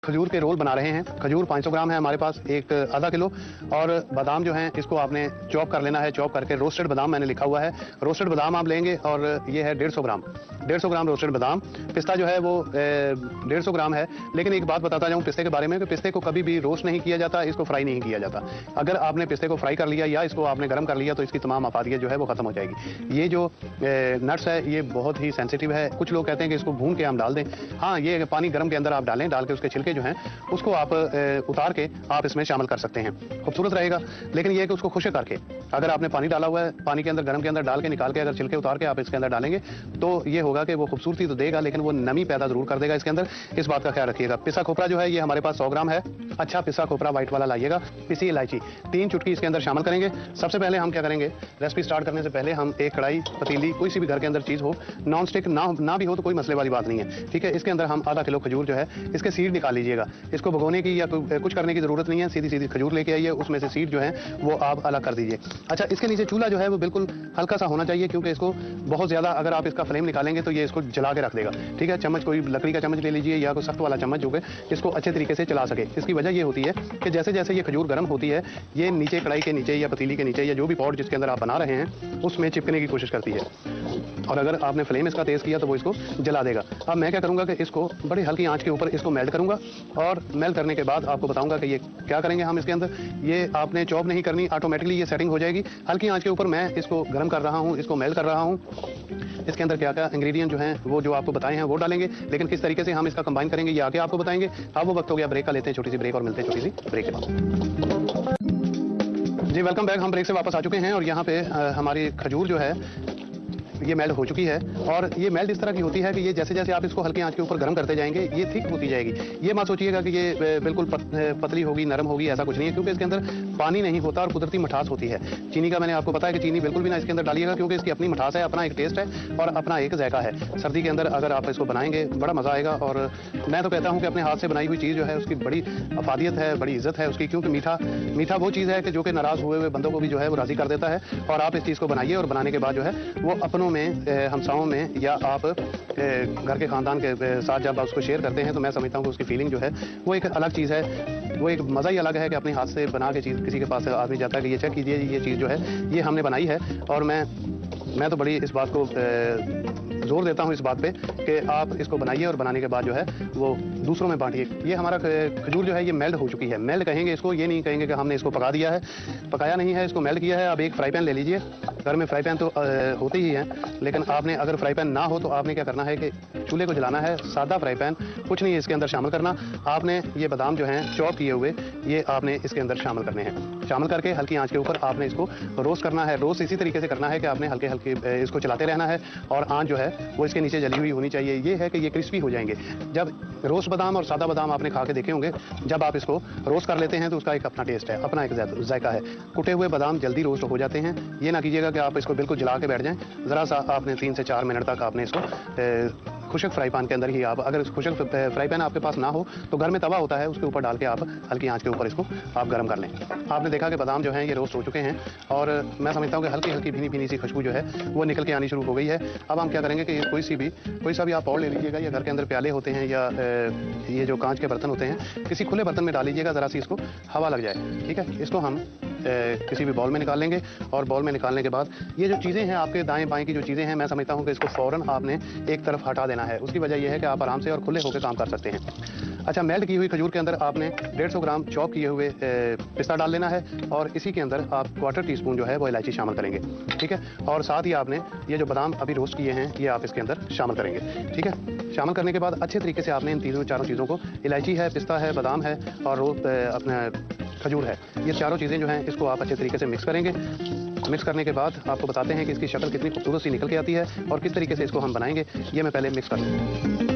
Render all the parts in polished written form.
खजूर के रोल बना रहे हैं। खजूर 500 ग्राम है हमारे पास, एक आधा किलो। और बादाम जो हैं इसको आपने चॉप कर लेना है। चॉप करके रोस्टेड बादाम मैंने लिखा हुआ है, रोस्टेड बादाम आप लेंगे। और ये है 150 ग्राम, 150 ग्राम रोस्टेड बादाम। पिस्ता जो है वो 150 ग्राम है। लेकिन एक बात बताता जाऊँ पिस्ते के बारे में कि पिस्ते को कभी भी रोस्ट नहीं किया जाता, इसको फ्राई नहीं किया जाता। अगर आपने पिस्ते को फ्राई कर लिया या इसको आपने गर्म कर लिया तो इसकी तमाम अफादियत जो है वो खत्म हो जाएगी। ये जो नट्स है ये बहुत ही सेंसिटिव है। कुछ लोग कहते हैं कि इसको भून के हम डाल दें। हाँ, ये पानी गर्म के अंदर आप डालें, डाल के उसके छिलके जो हैं उसको आप उतार के आप इसमें शामिल कर सकते हैं, खूबसूरत रहेगा। लेकिन ये है कि उसको खुशक करके, अगर आपने पानी डाला हुआ है, पानी के अंदर गर्म के अंदर डाल के निकाल के अगर छिलके उतार के आप इसके अंदर डालेंगे तो ये होगा कि वो खूबसूरती तो देगा लेकिन वो नमी पैदा जरूर कर देगा इसके अंदर। इस बात का ख्याल रखिएगा। पिसा खोपरा जो है ये हमारे पास 100 ग्राम है। अच्छा पिसा खोपरा व्हाइट वाला लाइएगा। पिसी इलायची 3 चुटकी इसके अंदर शामिल करेंगे। सबसे पहले हम क्या करेंगे, रेसिपी स्टार्ट करने से पहले हम एक कढ़ाई, पतीली, कोई सी भी घर के अंदर चीज़ हो, नॉन स्टिक ना भी हो तो कोई मसले वाली बात नहीं है, ठीक है। इसके अंदर हम आधा किलो खजूर जो है इसके सीड निकाल लीजिएगा। इसको भगोने की या कुछ करने की जरूरत नहीं है, सीधी सीधी खजूर लेके आइए, उसमें से सीड जो है वो आप अलग कर दीजिए। अच्छा, इसके नीचे चूल्हा जो है वो बिल्कुल हल्का सा होना चाहिए क्योंकि इसको बहुत ज्यादा अगर आप इसका फ्लेम निकालेंगे तो ये इसको जला के रख देगा, ठीक है। चम्मच, कोई लकड़ी का चम्मच ले लीजिए या कोई सख्त वाला चम्मच जो कि इसको अच्छे तरीके से चला सके। इसकी वजह ये होती है कि जैसे जैसे ये खजूर गर्म होती है ये नीचे कढ़ाई के नीचे या पतीली के नीचे या जो भी पॉट जिसके अंदर आप बना रहे हैं उसमें चिपकने की कोशिश करती है और अगर आपने फ्लेम इसका तेज किया तो वो इसको जला देगा। अब मैं क्या करूंगा कि इसको बड़ी हल्की आंच के ऊपर इसको मेल्ट करूंगा और मेल्ट करने के बाद आपको बताऊंगा कि ये क्या करेंगे हम इसके अंदर। ये आपने चॉप नहीं करनी, ऑटोमेटिकली ये सेटिंग हो जाएगी। हल्की आंच के ऊपर मैं इसको गर्म कर रहा हूँ, इसको मेल्ट कर रहा हूँ। इसके अंदर क्या क्या इंग्रेडिएंट जो हैं वो जो आपको बताए हैं वो डालेंगे, लेकिन किस तरीके से हम इसका कंबाइन करेंगे ये आगे आपको बताएंगे। अब वो वक्त हो गया ब्रेक का, लेते हैं छोटी सी ब्रेक और मिलते हैं छोटी सी ब्रेक के बाद। जी वेलकम बैक। हम ब्रेक से वापस आ चुके हैं और यहाँ पे हमारी खजूर जो है ये मेल्ट हो चुकी है और ये मेल्ट इस तरह की होती है कि ये जैसे जैसे आप इसको हल्की आंच के ऊपर गर्म करते जाएंगे ये थिक होती जाएगी। ये मत सोचिएगा कि ये बिल्कुल पतली होगी, नरम होगी, ऐसा कुछ नहीं है क्योंकि इसके अंदर पानी नहीं होता और कुदरती मिठास होती है। चीनी का मैंने आपको बताया कि चीनी बिल्कुल भी ना इसके अंदर डालिएगा क्योंकि इसकी अपनी मिठास है, अपना एक टेस्ट है और अपना एक जायका है। सर्दी के अंदर अगर आप इसको बनाएंगे बड़ा मज़ा आएगा और मैं तो कहता हूँ कि अपने हाथ से बनाई हुई चीज़ जो है उसकी बड़ी अफादियत है, बड़ी इज्जत है उसकी, क्योंकि मीठा वो चीज़ है कि जो कि नाराज़ हुए हुए बंदों को भी जो है वो राज़ी कर देता है। और आप इस चीज़ को बनाइए और बनाने के बाद जो है वो अपनों में, हमसाओं में या आप घर के ख़ानदान के साथ जब आप उसको शेयर करते हैं तो मैं समझता हूँ कि उसकी फीलिंग जो है वो एक अलग चीज़ है, वो एक मज़ा ही अलग है कि अपने हाथ से बना के चीज़ किसी के पास आदमी जाता है कि ये चेक कीजिए ये चीज़ जो है ये हमने बनाई है। और मैं तो बड़ी इस बात को जोर देता हूँ इस बात पे कि आप इसको बनाइए और बनाने के बाद जो है वो दूसरों में बांटिए। ये हमारा खजूर जो है ये मेल्ट हो चुकी है। मेल्ट कहेंगे इसको, ये नहीं कहेंगे कि हमने इसको पका दिया है, पकाया नहीं है, इसको मेल्ट किया है। अब एक फ्राई पैन ले लीजिए। घर में फ्राई पैन तो होते ही हैं, लेकिन आपने अगर फ्राई पैन ना हो तो आपने क्या करना है कि चूल्हे को जलाना है। सादा फ्राई पैन, कुछ नहीं इसके अंदर शामिल करना। आपने ये बादाम जो हैं चॉप किए हुए ये आपने इसके अंदर शामिल करने हैं। शामिल करके हल्की आंच के ऊपर आपने इसको रोस्ट करना है। रोस्ट इसी तरीके से करना है कि आपने हल्के हल्के इसको चलाते रहना है और आंच जो है वो इसके नीचे जली हुई होनी चाहिए। ये है कि ये क्रिस्पी हो जाएंगे। जब रोस्ट बादाम और सादा बादाम आपने खा के देखे होंगे, जब आप इसको रोस्ट कर लेते हैं तो उसका एक अपना टेस्ट है, अपना एक जायका है। कुटे हुए बादाम जल्दी रोस्ट हो जाते हैं। ये ना कीजिएगा कि आप इसको बिल्कुल जला के बैठ जाएं। ज़रा सा आपने 3 से 4 मिनट तक आपने इसको खुशक फ्राई पैन के अंदर ही, आप अगर खुशक फ्राई पैन आपके पास ना हो तो घर में तवा होता है उसके ऊपर डाल के आप हल्की आंच के ऊपर इसको आप गर्म कर लें। आपने देखा कि बादाम जो हैं ये रोस्ट हो चुके हैं और मैं समझता हूँ कि हल्की हल्की भीनी भीनी सी खुशबू जो है वो निकल के आनी शुरू हो गई है। अब हम क्या करेंगे कि कोई सा भी आप और ले लीजिएगा या घर के अंदर प्याले होते हैं या ये जो कांच के बर्तन होते हैं, किसी खुले बर्तन में डाल लीजिएगा, ज़रा सी इसको हवा लग जाए, ठीक है। इसको हम किसी भी बॉल में निकाल लेंगे और बॉल में निकालने के बाद ये जो चीज़ें हैं आपके दाएं बाएं की जो चीज़ें हैं, मैं समझता हूँ कि इसको फ़ौरन आपने एक तरफ हटा देना है। उसकी वजह यह है कि आप आराम से और खुले होकर काम कर सकते हैं। अच्छा, मेल्ट की हुई खजूर के अंदर आपने 150 ग्राम चॉप किए हुए पिस्ता डाल लेना है और इसी के अंदर आप 1/4 टीस्पून जो है वो इलायची शामिल करेंगे, ठीक है। और साथ ही आपने ये जो बादाम अभी रोस्ट किए हैं ये आप इसके अंदर शामिल करेंगे, ठीक है। शामिल करने के बाद अच्छे तरीके से आपने इन चारों चीज़ों को, इलायची है, पिस्ता है, बादाम है और अपना खजूर है, ये चारों चीज़ें जो हैं इसको आप अच्छे तरीके से मिक्स करेंगे। मिक्स करने के बाद आपको बताते हैं कि इसकी शक्ल कितनी खूबसूरत सी निकल के आती है और किस तरीके से इसको हम बनाएंगे। ये मैं पहले मिक्स कर लूँ।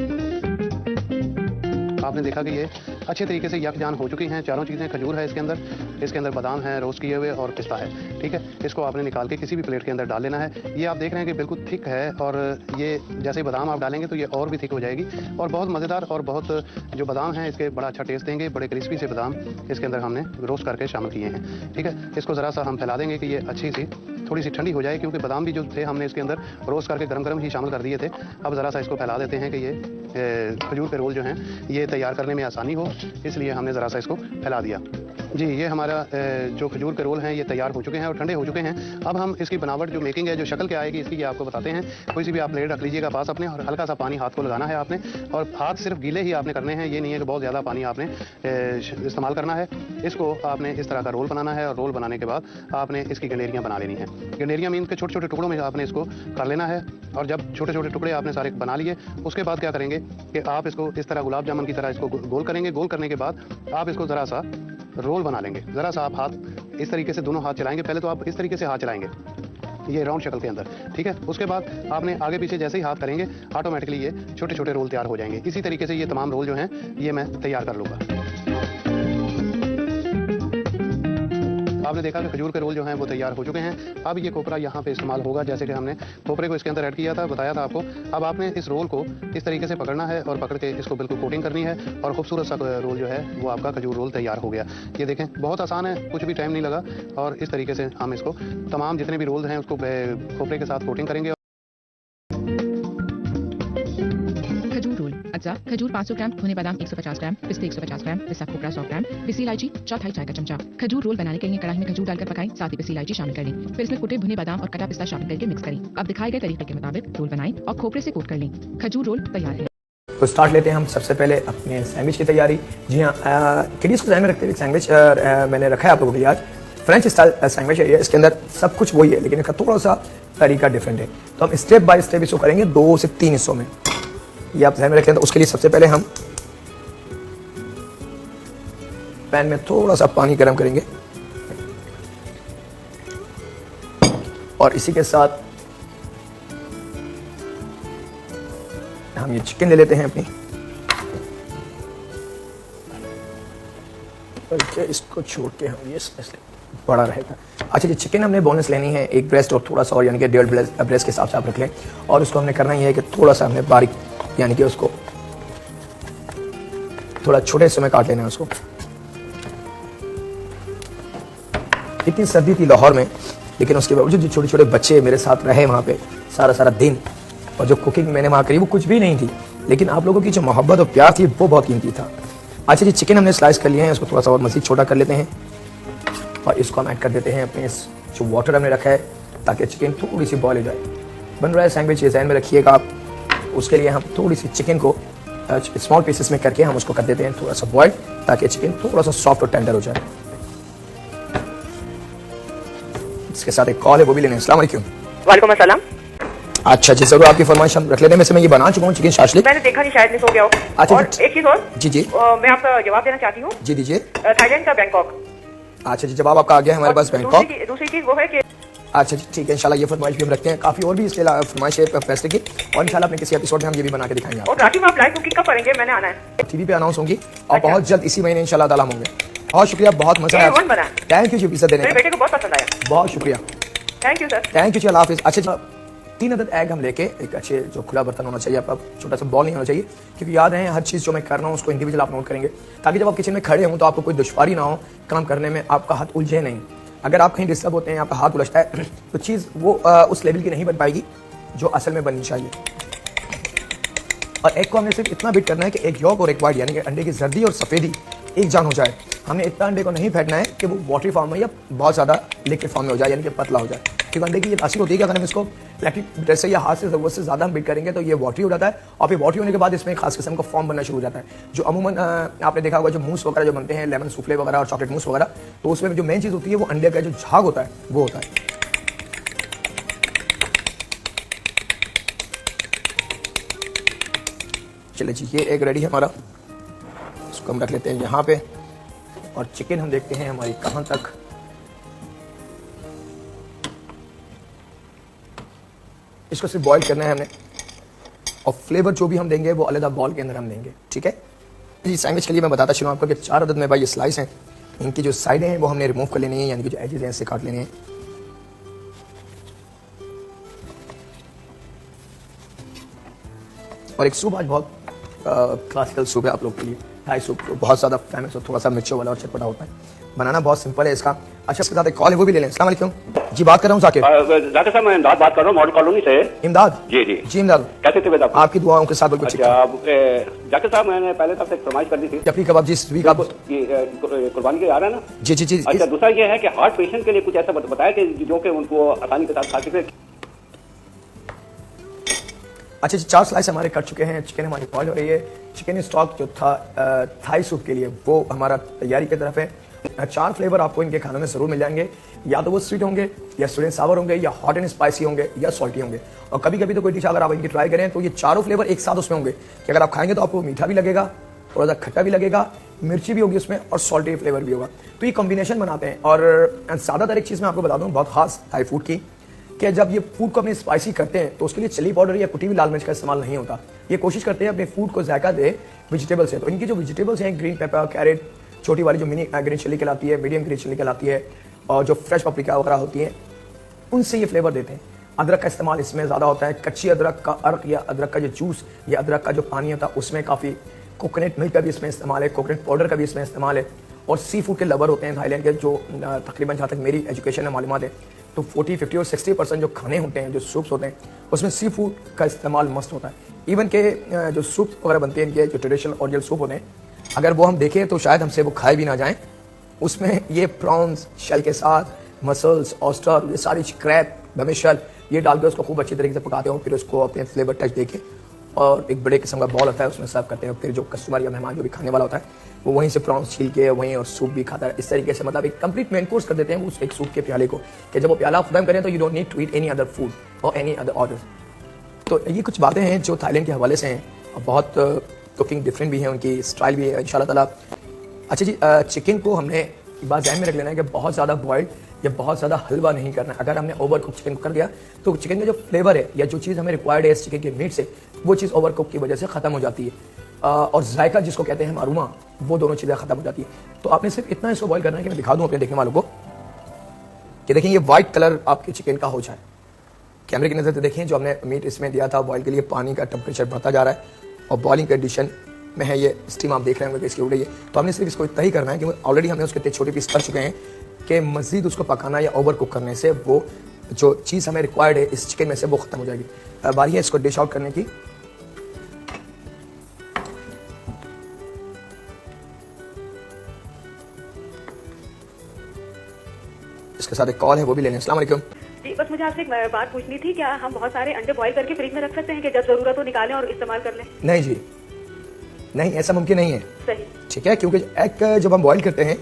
आपने देखा कि ये अच्छे तरीके से यकजान हो चुकी हैं चारों चीज़ें। खजूर है इसके अंदर बादाम है रोस्ट किए हुए और पिस्ता है, ठीक है। इसको आपने निकाल के किसी भी प्लेट के अंदर डाल लेना है। ये आप देख रहे हैं कि बिल्कुल थिक है और ये जैसे बादाम आप डालेंगे तो ये और भी थिक हो जाएगी और बहुत मज़ेदार और बहुत जो बादाम हैं इसके बड़ा अच्छा टेस्ट देंगे। बड़े क्रिस्पी से बादाम इसके अंदर हमने रोस्ट करके शामिल किए हैं, ठीक है। इसको ज़रा सा हम फैला देंगे कि ये अच्छी सी थोड़ी सी ठंडी हो जाए, क्योंकि बादाम भी जो थे हमने इसके अंदर रोस्ट करके गरम गरम ही शामिल कर दिए थे। अब ज़रा सा इसको फैला देते हैं कि ये खजूर के रोल जो हैं ये तैयार करने में आसानी हो, इसलिए हमने ज़रा सा इसको फैला दिया। जी, ये हमारा जो खजूर के रोल हैं ये तैयार हो चुके हैं और ठंडे हो चुके हैं। अब हम इसकी बनावट जो मेकिंग है, जो शक्ल क्या आएगी इसकी, ये आपको बताते हैं। कोई सी भी आप प्लेट रख लीजिएगा पास अपने, और हल्का सा पानी हाथ को लगाना है आपने, और हाथ सिर्फ गीले ही आपने करने हैं, ये नहीं है कि बहुत ज़्यादा पानी आपने इस्तेमाल करना है। इसको आपने इस तरह का रोल बनाना है, और रोल बनाने के बाद आपने इसकी गंडेरियाँ बना लेनी है। गंडेरियाँ मीन के छोटे छोटे टुकड़ों में आपने इसको कर लेना है, और जब छोटे छोटे टुकड़े आपने सारे बना लिए, उसके बाद क्या करेंगे कि आप इसको इस तरह गुलाब जामुन की तरह इसको गोल करेंगे। गोल करने के बाद आप इसको ज़रा सा रोल बना लेंगे। ज़रा सा आप हाथ इस तरीके से दोनों हाथ चलाएंगे। पहले तो आप इस तरीके से हाथ चलाएंगे ये राउंड शक्ल के अंदर, ठीक है। उसके बाद आपने आगे पीछे जैसे ही हाथ करेंगे ऑटोमेटिकली ये छोटे छोटे रोल तैयार हो जाएंगे। इसी तरीके से ये तमाम रोल जो हैं ये मैं तैयार कर लूँगा। आपने देखा कि खजूर के रोल जो हैं वो तैयार हो चुके हैं। अब ये कोपरा यहाँ पे इस्तेमाल होगा, जैसे कि हमने कोपरे को इसके अंदर ऐड किया था, बताया था आपको। अब आपने इस रोल को इस तरीके से पकड़ना है और पकड़ के इसको बिल्कुल कोटिंग करनी है, और खूबसूरत सा रोल जो है वो आपका खजूर रोल तैयार हो गया। ये देखें, बहुत आसान है, कुछ भी टाइम नहीं लगा। और इस तरीके से हम इसको तमाम जितने भी रोल हैं उसको कोपरे के साथ कोटिंग करेंगे। खजूर रोल अज्जा खजूर 500 ग्राम, भुने बादाम 150 ग्राम, पिस्ते 150 ग्राम, पिस्ता खोपरा 100 ग्राम, पिसी इलायची चौथाई चाय का चमचा। खजूर रोल बनाने के लिए कढ़ाई में खजूर डालकर पकाएं, साथ ही पिसी इलायची शामिल कर लें। फिर इसमें कुटे भुने बादाम और कटा पिस्ता शामिल करके मिक्स करें। अब दिखाए गए तरीके के मुताबिक रोल बनाएं और खोपरे से कोट कर लें। खजूर रोल तैयार है। तो स्टार्ट लेते हैं हम सबसे पहले अपने सैंडविच की तैयारी। जी हाँ, किडीज को ध्यान में रखते हुए सैंडविच मैंने रखा है आप लोगों के लिए आज। फ्रेंच स्टाइल सैंडविच है, इसके अंदर सब कुछ वही है, लेकिन इसका थोड़ा सा तरीका डिफरेंट है। तो हम स्टेप बाय स्टेप इसको करेंगे 2 से 3 हिस्सों में, ये आप ध्यान में रखें। तो उसके लिए सबसे पहले हम पैन में थोड़ा सा पानी गर्म करेंगे, और इसी के साथ हम ये चिकन ले लेते हैं अपनी, बल्कि इसको छोड़ के हम ये बड़ा रहेगा। अच्छा, ये चिकन हमने बोनस लेनी है, एक ब्रेस्ट और थोड़ा सा और, यानी कि 1.5 ब्रेस्ट के हिसाब से आप रख लें। और उसको हमने करना ही है कि थोड़ा सा हमने बारीक, यानी कि उसको थोड़ा छोटे हिस्सों में काट लेना है उसको। इतनी सर्दी थी लाहौर में, लेकिन उसके बावजूद जो छोटे छोटे बच्चे मेरे साथ रहे वहाँ पे सारा दिन, और जो कुकिंग मैंने वहाँ करी वो कुछ भी नहीं थी, लेकिन आप लोगों की जो मोहब्बत और प्यार थी वो बहुत कीमती था। अच्छा जी, चिकन हमने स्लाइस कर लिया है, इसको थोड़ा सा और मज़ीद छोटा कर लेते हैं, और इसको हम ऐड कर देते हैं अपने इस जो वाटर हमने रखा है, ताकि चिकन थोड़ी सी बॉयल हो जाए। बन रहा है सैंडविच, ये ध्यान में रखिएगा आप। उसके लिए हम थोड़ी सी चिकन को स्मॉल पीसेस में करके हम उसको कर देते हैं थोड़ा सा बॉयल, ताकि चिकन थोड़ा सा सॉफ्ट और टेंडर हो जाए। इसके साथ एक कॉल है, वो भी लेने। अस्सलाम वालेकुम। वालेकुम अस्सलाम। अच्छा जी, जरूर आपकी फरमाइश हम रख लेते हैं। वैसे मैं ये बना चुका हूँ चिकन शाशलिक। मैंने देखा नहीं, शायद मिस हो गया हो। अच्छा, और एक चीज और जी मैं आपका जवाब देना चाहती हूँ। जी दीजिए। थाईलैंड का बैंकॉक। अच्छा जी, जवाब आपका आ गया हमारे पास, बैंकॉक। दूसरी चीज वो है कि अच्छा जी, ठीक है, इंशाल्लाह ये फरमाइश भी हम रखते हैं। काफी और भी इसके अलावा फरमाइश है फैसले की, और इंशाल्लाह अपने किसी एपिसोड में हम ये भी बना के दिखाएंगे। और राखी में आप लाइव कुकिंग कब करेंगे? मैंने आना है। टीवी पे अनाउंस होंगी, और बहुत जल्द इसी महीने इंशाल्लाह ताला हम होंगे। बहुत शुक्रिया, बहुत मजा आया। थैंक यू जी पिज्जा देने मेरे बेटे को बहुत पसंद आया। बहुत शुक्रिया, thank you sir. Thank you जी, अल्लाह हाफिज़। अच्छा जी, 3 अदद एग हम लेके, एक अच्छे जो खुला बर्तन होना चाहिए आपका, छोटा सा बॉल नहीं होना चाहिए, क्योंकि याद रहे हर चीज़ जो मैं कर रहा हूँ उसको इंडिविजुअल आप नोट करेंगे, ताकि जब आप किचन में खड़े हों तो आपको कोई दुश्वारी ना हो काम करने में, आपका हाथ उलझे नहीं। अगर आप कहीं डिस्टर्ब होते हैं, आपका हाथ उलझता है, तो चीज़ वो उस लेवल की नहीं बन पाएगी जो असल में बननी चाहिए। और एग को हमने सिर्फ इतना बीट करना है कि एक यॉक और एक वाइट, यानी कि अंडे की जर्दी और सफ़ेदी एक जान हो जाए। हमने इतना अंडे को नहीं फेंटना है कि वो वाटरी फॉर्म में या बहुत ज़्यादा लिक्विड फॉर्म में हो जाए, यानी कि पतला हो जाए। क्योंकि अंडे की ये तासीर होती है कि अगर हम इसको इलेक्ट्रिक बीटर से या हाथ से ज़रूरत से ज़्यादा हम बीट करेंगे तो ये वाटरी हो जाता है, और फिर वाटरी होने के बाद इसमें खास किस्म का फॉर्म बनना शुरू हो जाता है। जो अमूमन आपने देखा होगा जो मूस वगैरह जो बनते हैं, लेमन सूफले वगैरह और चॉकलेट मूस वगैरह, तो उसमें जो मेन चीज़ होती है वो अंडे का जो झाग होता है वो होता है। चलिए जी, ये एक रेडी है हमारा, इसको हम रख लेते हैं यहाँ पे, और चिकन हम देखते हैं हमारी कहाँ तक। इसको सिर्फ बॉईल करना है हमने, और फ्लेवर जो भी हम देंगे वो अलग बॉल के अंदर हम देंगे, ठीक है जी। सैंडविच के लिए मैं बताता चलूँ आपको कि 4 अदद में भाई ये स्लाइस हैं, इनकी जो साइडें हैं वो हमने रिमूव कर लेनी है, यानी कि जो एजेस हैं इससे काट लेने हैं। और एक सूप आज बहुत क्लासिकल सूप है आप लोग के लिए, थाई सूप जो बहुत ज़्यादा फेमस हो, थोड़ा सा मिर्चों वाला और चटपटा होता है। बनाना बहुत सिंपल है इसका। अच्छा, इसके साथ एक कॉल है, वो भी ले लें। अस्सलाम वालेकुम जी, बात कर रहा हूँ जाकिर। जाकिर साहब, मैं इमदाद बात कर रहा हूँ, मॉडल कॉलोनी से। इमदाद जी जी जी, इमदाद कैसे थे आप? आपकी दुआओं के साथ बिल्कुल ठीक अच्छा, ठाक। जाकिर साहब, मैंने पहले तक एक फरमाइश कर दी थी। जफरी कबाब जी, वीक आप ये कुर्बानी के आ रहा है ना? जी जी जी। अच्छा, दूसरा ये है कि हार्ट पेशेंट के लिए कुछ ऐसा बताया कि जो कि उनको आसानी के साथ खा सके। अच्छा जी, 4 स्लाइस हमारे कट चुके हैं, चिकन हमारी बॉयल हो रही है। चिकन स्टॉक जो था थाई सूप के लिए वो हमारा तैयारी की तरफ है। 4 फ्लेवर आपको इनके खानों में जरूर मिल जाएंगे, या तो वो स्वीट होंगे, या स्वीट एंड सावर होंगे, या हॉट एंड स्पाइसी होंगे, या सॉल्टी होंगे। और कभी कभी तो कोई डिश अगर आप इनकी ट्राई करें तो ये चारों फ्लेवर एक साथ उसमें होंगे कि अगर आप खाएंगे तो आपको मीठा भी लगेगा, थोड़ा सा खट्टा भी लगेगा, मिर्ची भी होगी उसमें, और सॉल्टी फ्लेवर भी होगा। तो ये कॉम्बिनेशन बनाते हैं। और ज़्यादातर एक चीज़ मैं आपको बता दूँ बहुत खास थाई फूड की, कि जब ये फूड को अपने स्पाइसी करते हैं तो उसके लिए चिली पाउडर या कुटी हुई लाल मिर्च का इस्तेमाल नहीं होता। ये कोशिश करते हैं अपने फूड को जायका दे वेजिटेबल से। तो इनकी जो वेजिटेबल्स हैं, ग्रीन पेपर, कैरेट, छोटी वाली जो मिनी ग्रीन चिली कहलाती है, मीडियम ग्रीन चिली कहलाती है, और जो फ्रेश पपरिका वगैरह होती हैं, उनसे ये फ्लेवर देते हैं। अदरक का इस्तेमाल इसमें ज़्यादा होता है। कच्ची अदरक का अर्क या अदरक का जो जूस या अदरक का जो पानी होता है उसमें काफ़ी, कोकोनट मिल्क का भी इसमें इस्तेमाल है, कोकोनट पाउडर का भी इसमें इस्तेमाल है। और सी फूड के लवर होते हैं थाईलैंड के, जो तकरीबन जहाँ तक मेरी एजुकेशन है, मालूमात है, तो 40, 50 और 60% जो खाने होते हैं, जो सूप्स होते हैं, उसमें सी फूड का इस्तेमाल मस्त होता है। इवन के जो सूप वगैरह बनते हैं इनके, जो ट्रेडिशनल ओरिजिनल सूप होते हैं, अगर वो हम देखें तो शायद हमसे वो खाए भी ना जाएं। उसमें ये प्रॉन्स शेल के साथ मसल्स, ऑस्टर, ये सारी क्रैब, बमेशल, ये डाल के उसको खूब अच्छी तरीके से पकाते हो, फिर उसको अपने फ्लेवर टच देके और एक बड़े किस्म का बॉल होता है उसमें सर्व करते हैं। फिर जो कस्टमर या मेहमान जो भी खाने वाला होता है वो वहीं से प्रॉन्स छील के वहीं और सूप भी खाता है। इस तरीके से मतलब एक कंप्लीट मेन कोर्स कर देते हैं उस एक सूप के प्याले को, कि जब वो प्याला खत्म करें तो you don't need to eat any other food और एनी अदर ऑर्डर। तो ये कुछ बातें हैं जो थाईलैंड के हवाले से हैं, और बहुत कुकिंग डिफरेंट भी है, उनकी स्टाइल भी है इंशाल्लाह ताला। अच्छा जी, चिकन को हमने एक बात ध्यान में रख लेना है कि बहुत ज़्यादा बॉइल्ड या बहुत ज़्यादा हलवा नहीं करना है। अगर हमने ओवर कुक चिकन कर दिया तो चिकन में जो फ्लेवर है या जो चीज़ हमें रिक्वायर्ड है इस चिकन के मीट से, वो चीज़ ओवर कुक की वजह से ख़त्म हो जाती है, और जायका जिसको कहते हैं मारूमा, वो दोनों चीज़ें ख़त्म हो जाती है। तो आपने सिर्फ इतना इसको बॉयल करना है कि मैं दिखा दूँ अपने देखने वालों को कि देखें ये वाइट कलर आपके चिकन का हो जाए। कैमरे की नज़र से देखें, जो हमने मीट इसमें दिया था बॉयल के लिए, पानी का टेम्परेचर बढ़ता जा रहा है और बॉइलिंग कंडीशन में है। ये स्टीम आप देख रहे होंगे कि इसकी उड़ रही है। तो हमने सिर्फ इसको इतना ही करना है कि ऑलरेडी हमने उसके इतने छोटे पीस कर चुके हैं कि मज़ीद उसको पकाना या ओवर कुक करने से वो जो चीज़ हमें रिक्वायर्ड है इस चिकन में से वो ख़त्म हो जाएगी। बारी है इसको डिश आउट करने की। इसके साथ एक कॉल है, वो भी लेने। अस्सलाम वालेकुम जी, बस मुझे आपसे एक बात पूछनी थी, क्या हम बहुत सारे अंडे बॉईल करके फ्रिज में रख सकते हैं कि जब जरूरत हो निकालें और इस्तेमाल कर लें? नहीं जी, नहीं, ऐसा मुमकिन नहीं है। सही, ठीक है, क्योंकि एग जब हम बॉईल करते हैं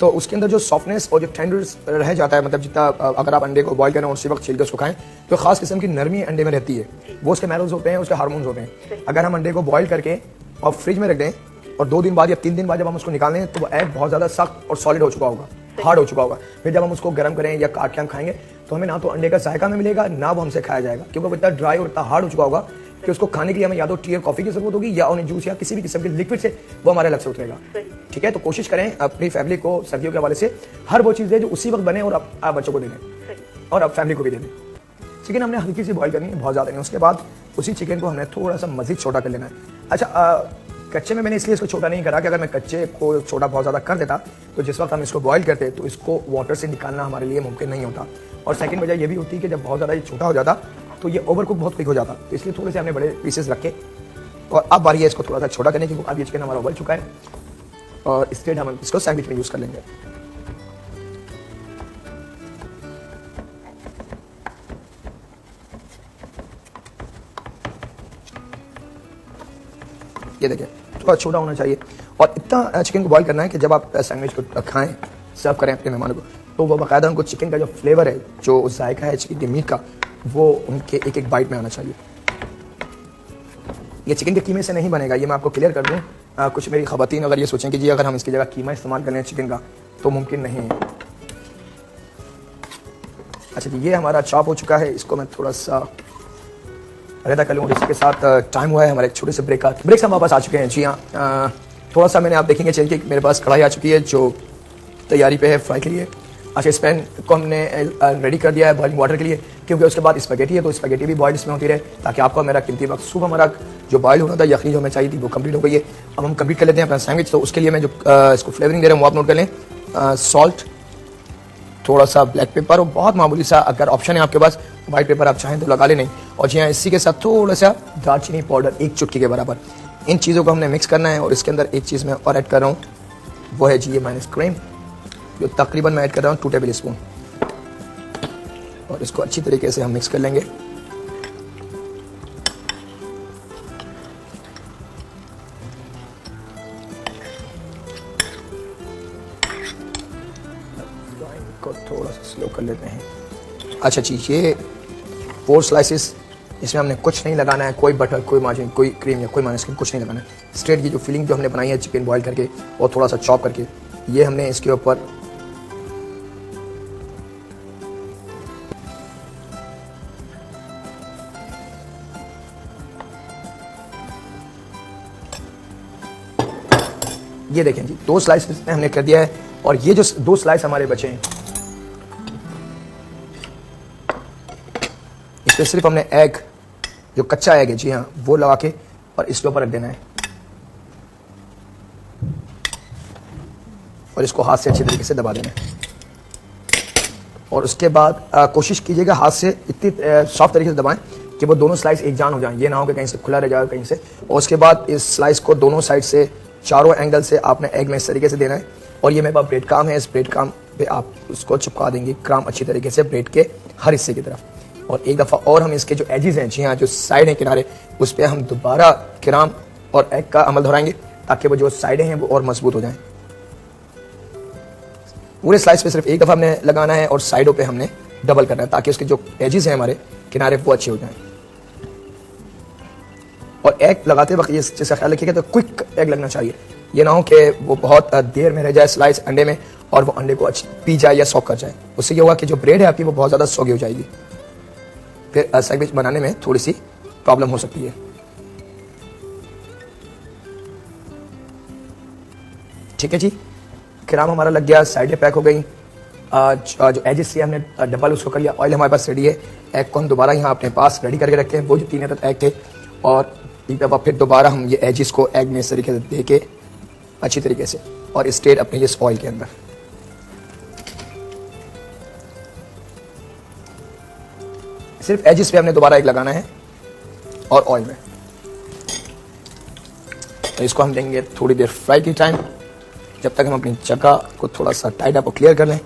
तो उसके अंदर जो सॉफ्टनेस और जो टेंडर्स रह जाता है, मतलब जितना अगर आप अंडे को बॉईल करें और उसी वक्त छील के उसको खाएं तो खास किस्म की नरमी अंडे में रहती है। वो उसके मैरोज होते हैं, उसके हार्मोन्स होते हैं। अगर हम अंडे को बॉईल करके और फ्रिज में रख दें और 2 दिन बाद या 3 दिन बाद जब हम उसको निकालें तो वो एग बहुत ज़्यादा सख्त और सॉलिड हो चुका होगा, हार्ड हो चुका होगा। फिर जब हम उसको गर्म करें या काट के हम खाएंगे तो हमें ना तो अंडे का जायका में मिलेगा, ना वो हमसे खाया जाएगा, क्योंकि वो इतना ड्राई और इतना हार्ड हो चुका होगा कि उसको खाने के लिए हमें या तो टी और कॉफी की जरूरत होगी या उन्हें जूस या किसी भी किस्म के लिक्विड से वो हमारे अलग से उतरेगा। ठीक है, तो कोशिश करें अपनी फैमिली को सर्दियों के हवाले से हर वो चीज़ दे जो उसी वक्त बने और आप बच्चों को दे दें और आप फैमिली को भी दे दें। चिकन हमने हल्की सी बॉईल करनी है, बहुत ज़्यादा नहीं। उसके बाद उसी चिकन को हमने थोड़ा सा मज़ीद छोटा कर लेना है। अच्छा, कच्चे में मैंने इसलिए इसको छोटा नहीं करा कि अगर मैं कच्चे को छोटा बहुत ज़्यादा कर देता तो जिस वक्त हम इसको बॉईल करते तो इसको वाटर से निकालना हमारे लिए मुमकिन नहीं होता। और सेकंड वजह ये भी होती है कि जब बहुत ज़्यादा ये छोटा हो जाता तो ये ओवर कुक बहुत क्विक हो जाता, तो इसलिए थोड़े से हमने बड़े पीसेस रखे। और अब बारी है इसको थोड़ा सा छोटा करने की, अब ये चिकन हमारा उबल चुका है और इसके हम इसको सैंडविच में यूज़ कर लेंगे। ये देखिए, थोड़ा छोटा होना चाहिए और इतना चिकन को बॉईल करना है कि जब आप सैंडविच को खाएं, सर्व करें अपने मेहमानों को, तो वो बाकायदा उनको चिकन का जो फ्लेवर है, जो जायका है चिकन के मीट का, वो उनके एक एक बाइट में आना चाहिए। ये चिकन के कीमे से नहीं बनेगा, ये मैं आपको क्लियर कर दूं। कुछ मेरी ख़वातीन अगर ये सोचें कि जी अगर हम इसकी जगह कीमा इस्तेमाल कर लें चिकन का तो मुमकिन नहीं है। अच्छा जी, ये हमारा चॉप हो चुका है, इसको मैं थोड़ा सा अलग कर लूँ। इसके साथ टाइम हुआ है हमारे एक छोटे से ब्रेक से हम वापस आ चुके हैं। जी हाँ, थोड़ा सा मैंने आप देखेंगे चल के मेरे पास कढ़ाई आ चुकी है जो तैयारी पे है फ्राई के लिए। अच्छा, इस पैन को हमने रेडी कर दिया है बॉइलिंग वाटर के लिए, क्योंकि उसके बाद स्पैगेटी है तो स्पैगेटी भी बॉइल इसमें होती रहे ताकि आपको मेरा कीमती वक्त सूप हमारा जो बॉयल होना था, यखनी जो हमें चाहिए थी वो कंप्लीट हो गई है। अब हम कंप्लीट कर लेते हैं अपना सैंडविच। तो उसके लिए मैं जो इसको फ्लेवरिंग दे रहा हूँ वो आप नोट कर लें। सॉल्ट, थोड़ा सा ब्लैक पेपर और बहुत मामूली सा, अगर ऑप्शन है आपके पास वाइट पेपर आप चाहें तो लगा ले, नहीं। और जी हाँ, इसी के साथ थोड़ा सा दालचीनी पाउडर 1 चुटकी के बराबर। इन चीज़ों को हमने मिक्स करना है। और इसके अंदर एक चीज़ मैं और ऐड कर रहा हूँ, वो है जी ये माइनस क्रीम, जो तकरीबन मैं ऐड कर रहा हूँ 2 टेबल स्पून। और इसको अच्छी तरीके से हम मिक्स कर लेंगे। को थोड़ा सा स्लो कर लेते हैं। अच्छा जी, ये 4 स्लाइसेस, इसमें हमने कुछ नहीं लगाना है, कोई बटर, कोई मार्जिन, कोई क्रीम या कोई माइनस क्रीम, कुछ नहीं लगाना है। स्ट्रेट ये जो फिलिंग जो हमने बनाई है चिकन बॉईल करके और थोड़ा सा चॉप करके, ये हमने इसके ऊपर ये देखें जी 2 स्लाइस हमने कर दिया है। और ये जो 2 स्लाइस हमारे बचे हैं, इसमें सिर्फ हमने एग, जो कच्चा एग है जी हाँ, वो लगा के और इसके ऊपर रख देना है। और इसको हाथ से अच्छी तरीके से दबा देना है। और उसके बाद कोशिश कीजिएगा हाथ से इतनी सॉफ्ट तरीके से दबाएं कि वो दोनों स्लाइस एक जान हो जाएं। ये ना हो कि कहीं से खुला रह जाए कहीं से। और उसके बाद इस स्लाइस को दोनों साइड से, चारों एंगल से आपने एग में इस तरीके से देना है। और ये मेरे पास ब्रेड काम है, इस ब्रेड काम पे आप उसको चिपका देंगे क्राम अच्छी तरीके से ब्रेड के हर हिस्से की तरफ। और एक दफ़ा और हम इसके जो एजेस हैं जी हाँ, जो साइड हैं किनारे, उस पर हम दोबारा क्राम और एग का अमल दोहराएंगे ताकि वो जो साइडें हैं वो और मजबूत हो जाएं। पूरे स्लाइस पे सिर्फ एक दफ़ा हमने लगाना है और साइडों पे हमने डबल करना है ताकि उसके जो एजेस हैं हमारे किनारे वो अच्छे हो जाएं। और एग लगाते वक्त ये चीज़ का ख्याल रखिएगा तो क्विक एग लगना चाहिए। ये ना हो कि वो बहुत देर में रह जाए स्लाइस अंडे में और वो अंडे को अच्छी पी जाए या सॉक कर जाए। उससे ये होगा कि जो ब्रेड है आपकी वो बहुत ज़्यादा सॉगी हो जाएगी, फिर सैंडविच बनाने में थोड़ी सी प्रॉब्लम हो सकती है। ठीक है जी, क्राम हमारा लग गया, साइडें पैक हो गई। जो एजेस से हमने डबल उसको कर लिया। ऑयल हमारे पास रेडी है। एग को हम दोबारा यहाँ अपने पास रेडी करके रखते हैं, वो जो 3 अदद एग थे। और एक दफ़ा फिर दोबारा हम ये एजेस को एग में इस तरीके से दे के अच्छी तरीके से और स्टेट अपने इस ऑयल के अंदर। सिर्फ एजेस पे हमने दोबारा एग लगाना है और ऑयल में। तो इसको हम देंगे थोड़ी देर फ्राई की टाइम, जब तक हम अपनी जगह को थोड़ा सा टाइट अप और क्लियर कर लें।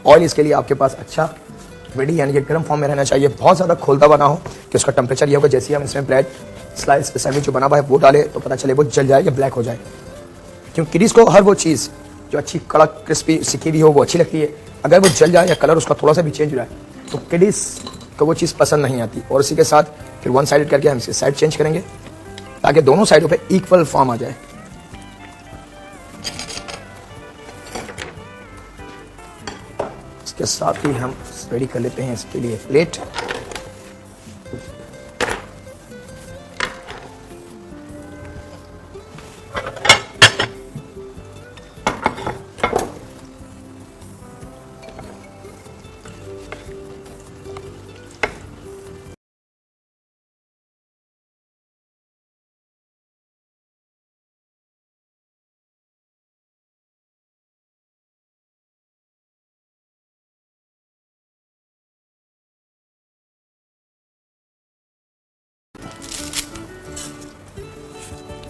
ऑयल इसके लिए आपके पास अच्छा रेडी यानी कि गर्म फॉर्म में रहना चाहिए, बहुत ज़्यादा खोलता हुआ ना हो कि उसका टेम्परेचर ये होगा जैसे ही हम इसमें ब्रेड स्लाइस सैंडविच जो बना हुआ है वो डाले तो पता चले वो जल जाए या ब्लैक हो जाए। क्योंकि किडीज़ को हर वो चीज़ जो अच्छी कड़क क्रिस्पी सिकी हुई हो वो अच्छी लगती है। अगर वो जल जाए या कलर उसका थोड़ा सा भी चेंज हो जाए तो किडीज़ को वो चीज़ पसंद नहीं आती। और इसी के साथ फिर 1 साइडेड करके हम इसकी साइड चेंज करेंगे ताकि दोनों साइडों पे इक्वल फॉर्म आ जाए। इसके साथ ही हम रेडी कर लेते हैं इसके लिए प्लेट।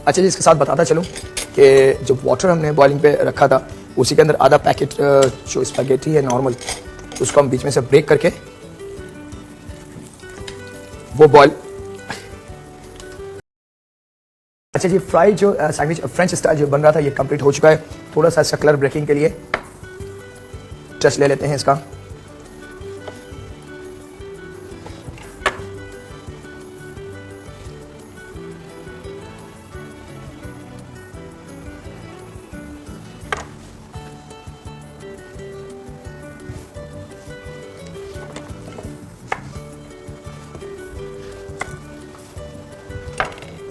अच्छा जी, इसके साथ बताता चलूँ कि जो वाटर हमने बॉइलिंग पे रखा था उसी के अंदर आधा पैकेट जो स्पैगेटी है नॉर्मल, उसको हम बीच में से ब्रेक करके वो बॉयल। अच्छा जी, फ्राई जो सैंडविच फ्रेंच स्टाइल जो बन रहा था ये कंप्लीट हो चुका है। थोड़ा सा इसका कलर ब्रेकिंग के लिए टेस्ट ले लेते हैं इसका।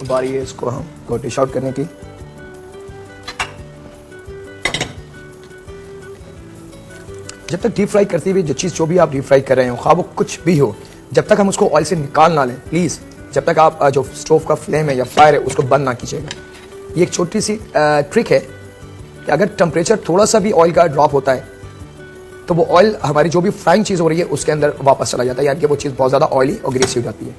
बारी है इसको हम डिश आउट करने की। जब तक डीप फ्राई करते हुए जो चीज़ जो भी आप डीप फ्राई कर रहे हो, खा वो कुछ भी हो, जब तक हम उसको ऑयल से निकाल ना लें प्लीज़ जब तक आप जो स्टोव का फ्लेम है या फायर है उसको बंद ना कीजिएगा। ये एक छोटी सी ट्रिक है कि अगर टेम्परेचर थोड़ा सा भी ऑयल का ड्रॉप होता है तो वो ऑयल हमारी जो भी फ्राइंग चीज़ हो रही है उसके अंदर वापस चला जाता है, यानी कि वो चीज़ बहुत ज़्यादा ऑयली और ग्रेसी हो जाती है।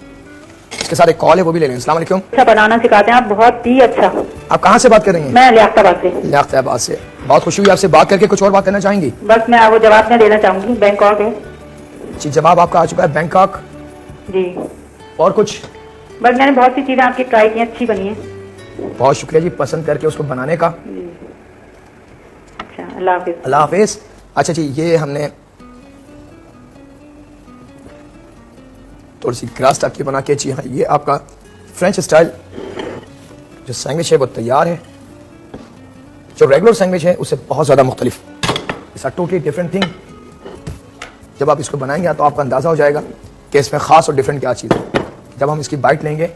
इसके साथ एक कॉल है, वो भी ले लें। अस्सलाम वालेकुम। अच्छा बनाना सिखाते हैं आप, बहुत ही अच्छा। आप कहाँ से बात कर रही हैं? मैं लियाकताबाद से। लियाकताबाद से। बहुत खुशी हुई आपसे बात करके। कुछ और बात करना चाहेंगी? बस मैं वो जवाब में देना चाहूंगी, बैंकॉक है जी, जवाब आपका आ चुका है, बैंकॉक जी। और कुछ? बस मैंने बहुत सी चीजें आपकी ट्राई की, अच्छी बनी है। बहुत शुक्रिया जी पसंद करके उसको बनाने का। अच्छा, अल्लाह हाफिज। अल्लाह हाफिज। अच्छा जी, ये हमने थोड़ी सी ग्रास टाइप की बना के, जी हाँ, ये आपका फ्रेंच स्टाइल जो सैंडविच है वो तैयार है। जो रेगुलर सैंडविच है उससे बहुत ज़्यादा मुख्तलिफ, it's a totally different thing. जब आप इसको बनाएंगे तो आपको अंदाज़ा हो जाएगा कि इसमें ख़ास और डिफरेंट क्या चीज़ है। जब हम इसकी बाइट लेंगे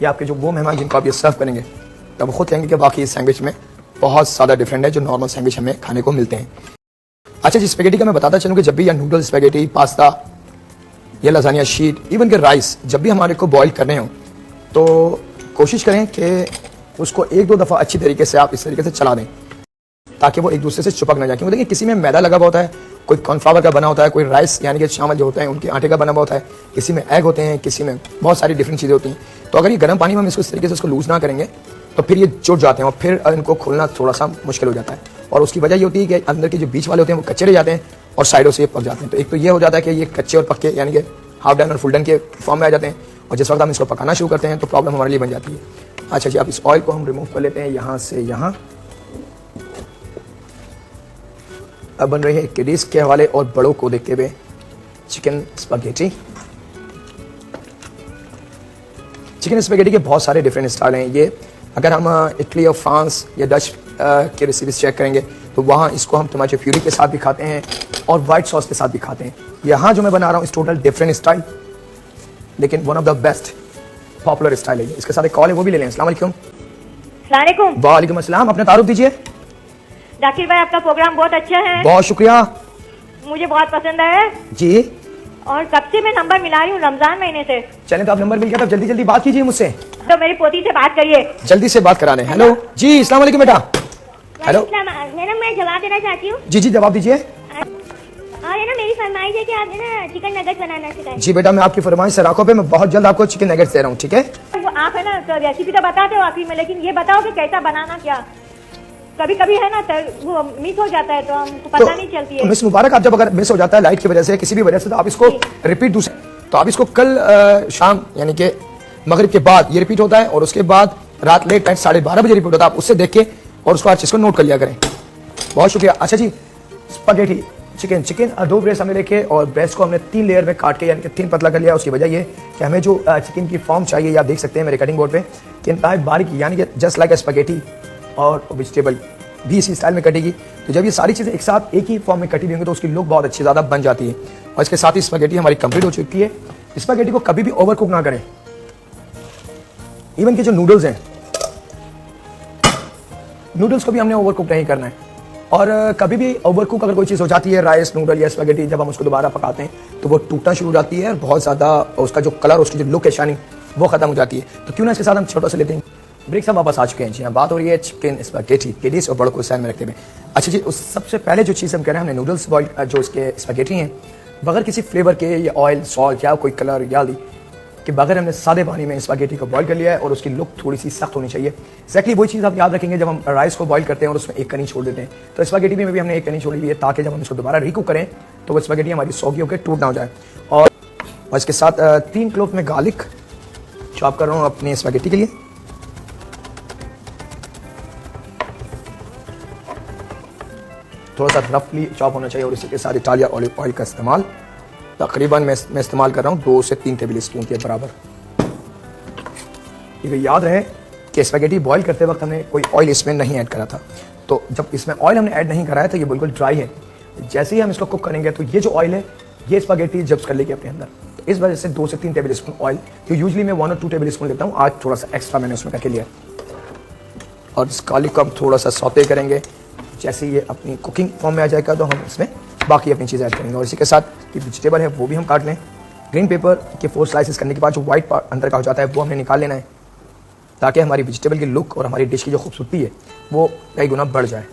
या आपके जो वो मेहमान जिनको आप ये सर्व करेंगे तब वो खुद कहेंगे कि बाकी इस सैंडविच में बहुत ज़्यादा डिफरेंट है जो नॉर्मल सैंडविच हमें खाने को मिलते हैं। अच्छा जी, स्पेगेटी का मैं बताता चलूँ कि जब भी या नूडल्स, स्पेगेटी, पास्ता या लजानिया शीट, इवन के राइस जब भी हमारे को बॉईल करने हो तो कोशिश करें कि उसको एक दो दफ़ा अच्छी तरीके से आप इस तरीके से चला दें ताकि वो एक दूसरे से चिपक ना जाए। क्योंकि देखिए किसी में मैदा लगा हुआ होता है, कोई कॉर्नफ्लावर का बना होता है, कोई राइस यानी कि चावल जो होते हैं उनके आटे का बना हुआ होता है, किसी में एग होते हैं, किसी में बहुत सारी डिफरेंट चीज़ें होती हैं। तो अगर ये गर्म पानी में हम इसको इस तरीके से उसको लूज ना करेंगे तो फिर ये जुड़ जाते हैं और फिर इनको खोलना थोड़ा सा मुश्किल हो जाता है। और उसकी वजह ये होती है कि अंदर के जो बीच वाले होते हैं वो कच्चे रह जाते हैं और साइडों से ये पक जाते हैं। तो एक तो ये हो जाता है कि ये कच्चे और पक्के यानी कि हाफ डन और फुल डन के फॉर्म में आ जाते हैं और जिस वक्त हम इसको पकाना शुरू करते हैं तो प्रॉब्लम हमारे लिए बन जाती है। अच्छा जी, अब इस ऑयल को हम रिमूव कर लेते हैं यहाँ से यहाँ। अब बन रही है किडीज के हवाले और बड़ों को देखते हुए चिकन स्पैगेटी। चिकन स्पैगेटी के बहुत सारे डिफरेंट स्टाइल हैं। ये अगर हम इटली और फ्रांस या डच की रेसिपीज चेक करेंगे तो वहाँ इसको हम टमाटो प्यूरी के साथ भी खाते हैं और वाइट सॉस के साथ भी खाते हैं। यहाँ जो मैं बना रहा हूँ इस टोटल डिफरेंट स्टाइल, लेकिन one of the best popular style है। इसके साथ एक कॉल है, वो भी ले लें। अस्सलाम वालेकुम। सलामुअलैकुम। वालेकुम अस्सलाम। अपना तारुफ दीजिए। जाकिर भाई, आपका प्रोग्राम बहुत अच्छा है, बहुत शुक्रिया। मुझे बहुत पसंद है जी, और कब से मैं नंबर मिला रही हूँ, रमजान महीने से। चलें तो आप नंबर मिल गया तो जल्दी जल्दी बात कीजिए मुझसे। तो मेरी पोती से बात करिए, जल्दी से बात कराने। हेलो जी, अस्सलाम वालेकुम बेटा। हेलो मैडम, मैं जवाब देना चाहती हूँ। जी जी, जवाब दीजिए। और है ना, मेरी फरमाइश है कि आप है ना चिकन नगेट्स बनाना सिखाएं। जी बेटा, मैं आपकी फरमाइश से राखों पे मैं बहुत जल्द आपको चिकन नगेट्स दे रहा हूँ, ठीक है? वो आप है ना तो रेसिपी तो बताते हो आखिर में, लेकिन ये बताओ कि कैसा बनाना, क्या कभी कभी है ना तो वो मिस हो जाता है तो हमको पता नहीं चलती है। मिस मुबारक, आप जब अगर मिस हो जाता है लाइट की वजह से किसी भी वजह से तो आप इसको रिपीट दूसरे, तो आप इसको कल शाम यानी कि मगरिब के बाद ये रिपीट होता है और उसके बाद रात लेट नाइट 12:30 बजे रिपीट होता है। आप उससे देख के और उसको हर चीज़ को नोट कर लिया करें। बहुत शुक्रिया। अच्छा जी, स्पैगेटी चिकन दो ब्रेस्ट हमने देखे और ब्रेस्ट को हमने 3 लेयर में काट के यानी कि 3 पतला कर लिया। उसकी वजह ये कि हमें जो चिकन की फॉर्म चाहिए, आप देख सकते हैं मेरे कटिंग बोर्ड पे कि इंतहाई बारीक यानी कि जस्ट लाइक स्पैगेटी और वेजिटेबल भी इसी स्टाइल में कटेगी। तो जब ये सारी चीज़ें एक साथ एक ही फॉर्म में कटी हुई होंगी तो उसकी लुक बहुत अच्छी ज़्यादा बन जाती है। और इसके साथ ही स्पैगेटी हमारी कंप्लीट हो चुकी है। स्पैगेटी को कभी भी ओवर कुक ना करें। इवन के जो नूडल्स हैं, नूडल्स को भी हमने ओवर कुक नहीं करना है। और कभी भी ओवर कुक अगर कोई चीज़ हो जाती है, राइस, नूडल या स्पैगेटी, जब हम उसको दोबारा पकाते हैं तो वो टूटना शुरू हो जाती है और बहुत ज़्यादा उसका जो कलर, उसकी जो लुक है शाइनिंग, वो खत्म हो जाती है। तो क्यों ना इसके साथ हम छोटा सा लेते हैं। ब्रेक से वापस आ चुके हैं जी। हाँ, बात हो रही है चिकन स्पैगेटी, किडीज और बड़ों को साइड में रखते हुए। अच्छा जी, उस सबसे पहले जो चीज़ हम कह रहे हैं, हमने नूडल्स बॉइल जो इसके स्पैगेटी हैं बगैर किसी फ्लेवर के या ऑयल, सॉल्ट या कोई कलर या कि बगैर हमने सादे पानी में स्पैगेटी को बॉईल कर लिया है और उसकी लुक थोड़ी सी सख्त होनी चाहिए। एक्जैक्टली वही चीज़ आप याद रखेंगे जब हम राइस को बॉईल करते हैं और उसमें एक कनी छोड़ देते हैं, तो स्पैगेटी में भी हमने एक कनी छोड़ी हुई है ताकि जब हम इसको दोबारा रिकुक करें तो वो स्पैगेटी हमारी सॉगी होकर टूट ना हो जाए। और इसके साथ 3 क्लोव में गार्लिक चॉप कर रहा हूँ अपनी स्पैगेटी के लिए। थोड़ा सा रफली चॉप होना चाहिए और इसी के साथ इटालिया ऑलिव ऑयल का इस्तेमाल तकरीबन मैं इस्तेमाल कर रहा हूँ 2 से 3 टेबल स्पून के बराबर। ये याद रहे कि स्पैगेटी बॉईल करते वक्त हमने कोई ऑयल इसमें नहीं ऐड करा था, तो जब इसमें ऑयल हमने ऐड नहीं कराया तो ये बिल्कुल ड्राई है। जैसे ही हम इसको कुक करेंगे तो ये जो ऑयल है ये स्पैगेटी जब्स कर लेगी अपने अंदर। तो इस वजह से 2 से 3 टेबल स्पून ऑयल, तो यूजली मैं 1 और 2 टेबल स्पून लेता हूँ, आज थोड़ा सा एक्स्ट्रा मैंने उसमें करके लिया। और इस गार्लिक को हम थोड़ा सा सौते करेंगे। जैसे ये अपनी कुकिंग फॉर्म में आ जाएगा तो हम इसमें बाकी अपनी चीज़ें ऐड करेंगे। और इसी के साथ ये वेजिटेबल है वो भी हम काट लें। ग्रीन पेपर के 4 स्लाइसेस करने के बाद जो व्हाइट पार्ट अंदर का हो जाता है वो हमने निकाल लेना है, ताकि हमारी वेजिटेबल की लुक और हमारी डिश की जो खूबसूरती है वो कई गुना बढ़ जाए।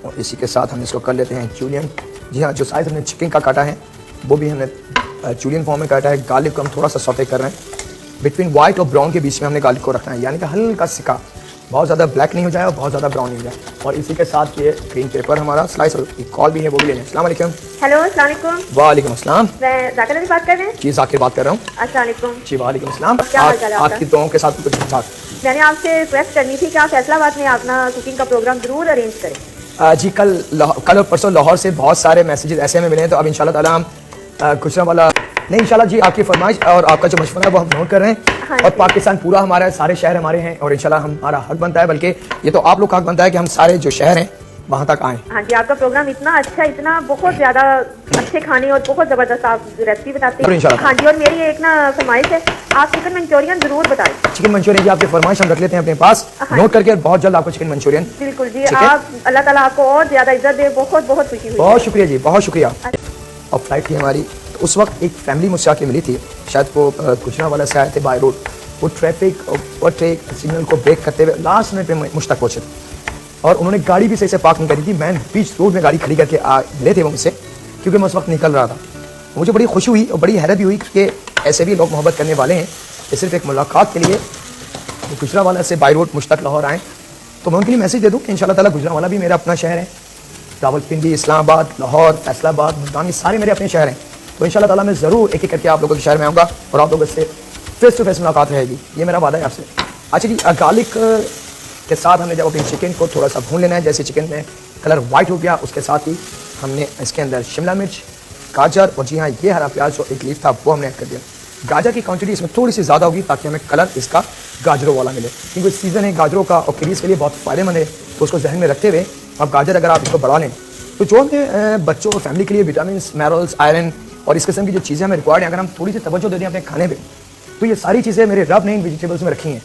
और इसी के साथ हम इसको कर लेते हैं जूलियन। जी हाँ, जो साइज़ हमने चिकन का काटा है वो भी हमने जूलियन फॉर्म में काटा है। गार्लिक को हम थोड़ा सा सौते कर रहे हैं, बिटवीन वाइट और ब्राउन के बीच में हमने गार्लिक को रखना है, यानी कि हल्का सिका, बहुत ज़्यादा ब्लैक नहीं हो जाए और बहुत ज़्यादा ब्राउन नहीं हो जाए। और इसी के साथ ये ग्रीन पेपर हमारा स्लाइस और एक कॉल भी है वो भी लेना है। अस्सलाम वालेकुम। हेलो अस्सलाम वालेकुम। वालेकुम अस्सलाम। मैं जाकिर अली बात कर रहे हैं। जी जाकिर बात कर रहा हूँ। अस्सलाम वालेकुम। जी वालेकुम अस्सलाम। क्या हाल चाल है आपका? आपकी दुआओं के साथ कुछ ठीक-ठाक। मैंने आपसे रिक्वेस्ट करनी थी कि आप फैसलाबाद में अपना कुकिंग का प्रोग्राम जरूर अरेंज करें। जी कल और परसों लाहौर से बहुत सारे मैसेजेस ऐसे हमें मिले हैं, तो अब इंशाल्लाह ताला हम गुजरांवाला नहीं इंशाल्लाह जी आपकी फरमाइश और आपका जो मशवरा है वो हम नोट कर रहे हैं। हाँ और पाकिस्तान पूरा हमारा है, सारे शहर हमारे हैं और इंशाल्लाह हमारा हक बनता है, बल्कि ये तो आप लोग का हक बनता है कि हम सारे जो शहर हैं वहाँ तक आएँ। हाँ जी, आपका प्रोग्राम इतना अच्छा, इतना बहुत ज्यादा अच्छे खाने और बहुत जबरदस्त आप रेसिपी बताते हैं। इंशाल्लाह। हाँ जी, और मेरी एक ना फरमाइश है, आप चिकन मंचूरियन जरूर बताएं। चिकन मंचूरियन की आपकी फरमाइश हम रख लेते हैं अपने पास, नोट करके बहुत जल्द आपको चिकन मंचूरियन। बिल्कुल जी, आप अल्लाह ताला आपको और ज्यादा इज्जत दे, बहुत बहुत खुशी हुई। बहुत शुक्रिया जी, बहुत शुक्रिया। और फ्लाइट थी हमारी, तो उस वक्त एक फैमिली मुझसे आके मिली थी, शायद वो गुजरांवाला से आए थे बाय रोड। वो ट्रैफिक और सिग्नल को ब्रेक करते हुए लास्ट मिनट पे मुझ तक पहुंचे और उन्होंने गाड़ी भी सही से पार्क नहीं करी थी। मैं बीच रोड में गाड़ी खड़ी करके मिले थे वो मुझसे, क्योंकि मैं उस वक्त निकल रहा था। मुझे बड़ी खुशी हुई और बड़ी हैरत भी हुई कि ऐसे भी लोग मोहब्बत करने वाले हैं कि सिर्फ एक मुलाकात के लिए वो गुजरांवाला से बाय रोड मुझ तक लाहौर आएँ। तो मैं उनके लिए मैसेज दे दूँ कि इंशाल्लाह ताला गुजरांवाला भी मेरा अपना शहर है, रावलपिंडी, इस्लामाबाद, लाहौर, फैसलाबाद, मुल्तान, ये सारे मेरे अपने शहर हैं। तो इंशाल्लाह ताला मैं ज़रूर एक एक करके आप लोगों के शहर में आऊँगा और आप लोगों से फेस टू फेस मुलाकात रहेगी, ये मेरा वादा है आपसे। अच्छा जी, गार्लिक के साथ हमने जब अपनी चिकन को थोड़ा सा भून लेना है, जैसे चिकन में कलर वाइट हो गया उसके साथ ही हमने इसके अंदर शिमला मिर्च, गाजर और जी हाँ ये हरा प्याज जो एक लीफ था वो हमने ऐड कर दिया। गाजर की क्वांटिटी इसमें थोड़ी सी ज़्यादा होगी ताकि हमें कलर इसका गाजरों वाला मिले, क्योंकि सीज़न है गाजरों का और क्रीज के लिए बहुत फ़ायदेमंद है। तो उसको जहन में रखते हुए अब गाजर अगर आप इसको बढ़ा लें तो जो हमें बच्चों और फैमिली के लिए विटामिन, मिनरल्स, आयरन और इस किस्म की जो चीज़ें हमें रिक्वायर्ड हैं, अगर हम थोड़ी सी तवज्जो दे दें अपने खाने पे, तो ये सारी चीज़ें मेरे रब ने इन वेजिटेबल्स में रखी हैं।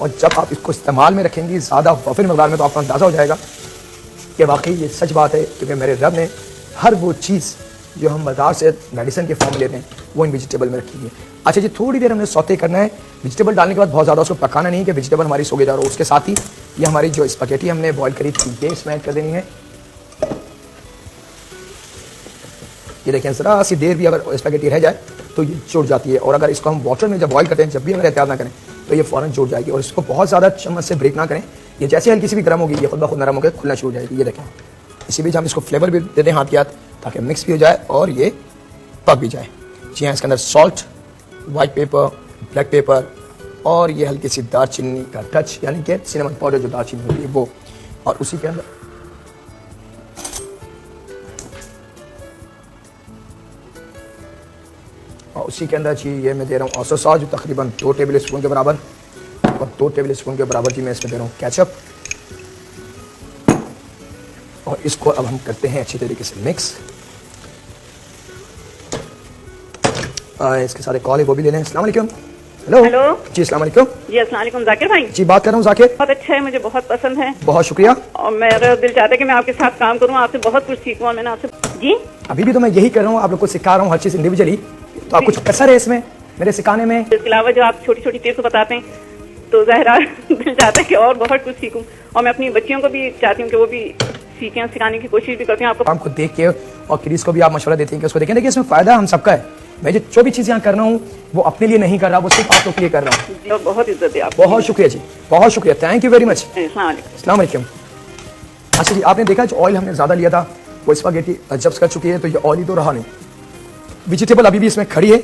और जब आप इसको इस्तेमाल में रखेंगी ज़्यादा वाफिर मकदार में, तो आपको अंदाज़ा हो जाएगा कि वाकई ये सच बात है, क्योंकि मेरे रब ने हर वो चीज़ जो हम बाजार से मेडिसिन के फॉर्म में लेते हैं वो इन वेजिटेबल में रखी है। अच्छा जी, थोड़ी देर हमने सौते करना है। वेजिटेबल डालने के बाद बहुत ज़्यादा उसको पकाना नहीं है कि वेजिटेबल हमारी सोगेदार हो। उसके साथ ही ये हमारी जो स्पैगेटी हमने बॉईल करी थी ये इसमें ऐड कर देनी है। ये देखें, ज़रा सी देर भी अगर स्पैगेटी रह जाए तो ये जुड़ जाती है, और अगर इसको हम वाटर में जब बॉईल करते हैं, जब भी अगर एहतियात ना करें तो ये फ़ौरन जुड़ जाएगी। और इसको बहुत ज़्यादा चम्मच से ब्रेक ना करें, ये जैसे हल्की सी भी गर्म होगी ये खुद ब खुद नरम होकर खुलना शुरू हो जाएगी। ये देखें, इसी बीच हम इसको फ्लेवर भी दे दें हाथ के हाथ, ताकि मिक्स भी हो जाए और ये पक भी जाए। जी हाँ, इसके अंदर salt, white paper, black pepper और ये हल्की सी दालचीनी का टच, यानी कि सिनेमन पाउडर जो दालचीनी होती है वो, और उसी के अंदर जी ये मैं दे रहा हूँ ऑसो सॉस, जो तकरीबन 2 टेबल स्पून के बराबर, और 2 टेबल स्पून के बराबर जी मैं इसमें दे रहा हूँ केचप। और इसको अब हम करते हैं अच्छी तरीके से मिक्स। इसके साथ एक कॉल है वो भी ले लें। अस्सलाम वालेकुम। हेलो जी, अस्सलाम वालेकुम। जी अस्सलाम वालेकुम। जाकिर भाई जी बात कर रहा हूँ। जाकिर बहुत अच्छा है, मुझे बहुत पसंद है। बहुत शुक्रिया। और मेरा दिल चाहता है कि मैं आपके साथ काम करूँ, आपसे बहुत कुछ सीखूँ। और मैंने आपसे जी अभी भी तो मैं यही कर रहा हूँ, आप लोग को सिखा रहा हूँ हर चीज़ इंडिविजुअली, तो आप कुछ कसर है इसमें मेरे सिखाने में? इसके अलावा जो आप छोटी छोटी टिप्स बताते हैं तो ज़ाहिरा दिल चाहता है कि और बहुत कुछ सीखूं। और मैं अपनी बच्चियों को भी चाहती हूँ कि वो भी सीखें, सिखाने की कोशिश भी करती हूँ। आपको देख के और क्रिस को भी आप मशवरा देते हैं कि उसको देखें। देखिए, इसमें फ़ायदा हम सबका है। मैं जो भी चीज़ यहाँ कर रहा हूँ वो अपने लिए नहीं कर रहा, वो सिर्फ आप लोग के लिए कर रहा हूँ। बहुत इज्जत है आप। बहुत शुक्रिया जी, बहुत शुक्रिया, थैंक यू वेरी मच। अस्सलाम वालेकुम। अच्छा जी, आपने देखा जो ऑयल हमने ज़्यादा लिया था वो स्पैगेटी एडजस्ट कर चुकी है, तो ये ऑयल तो रहा नहीं। वेजिटेबल अभी भी इसमें खड़ी है,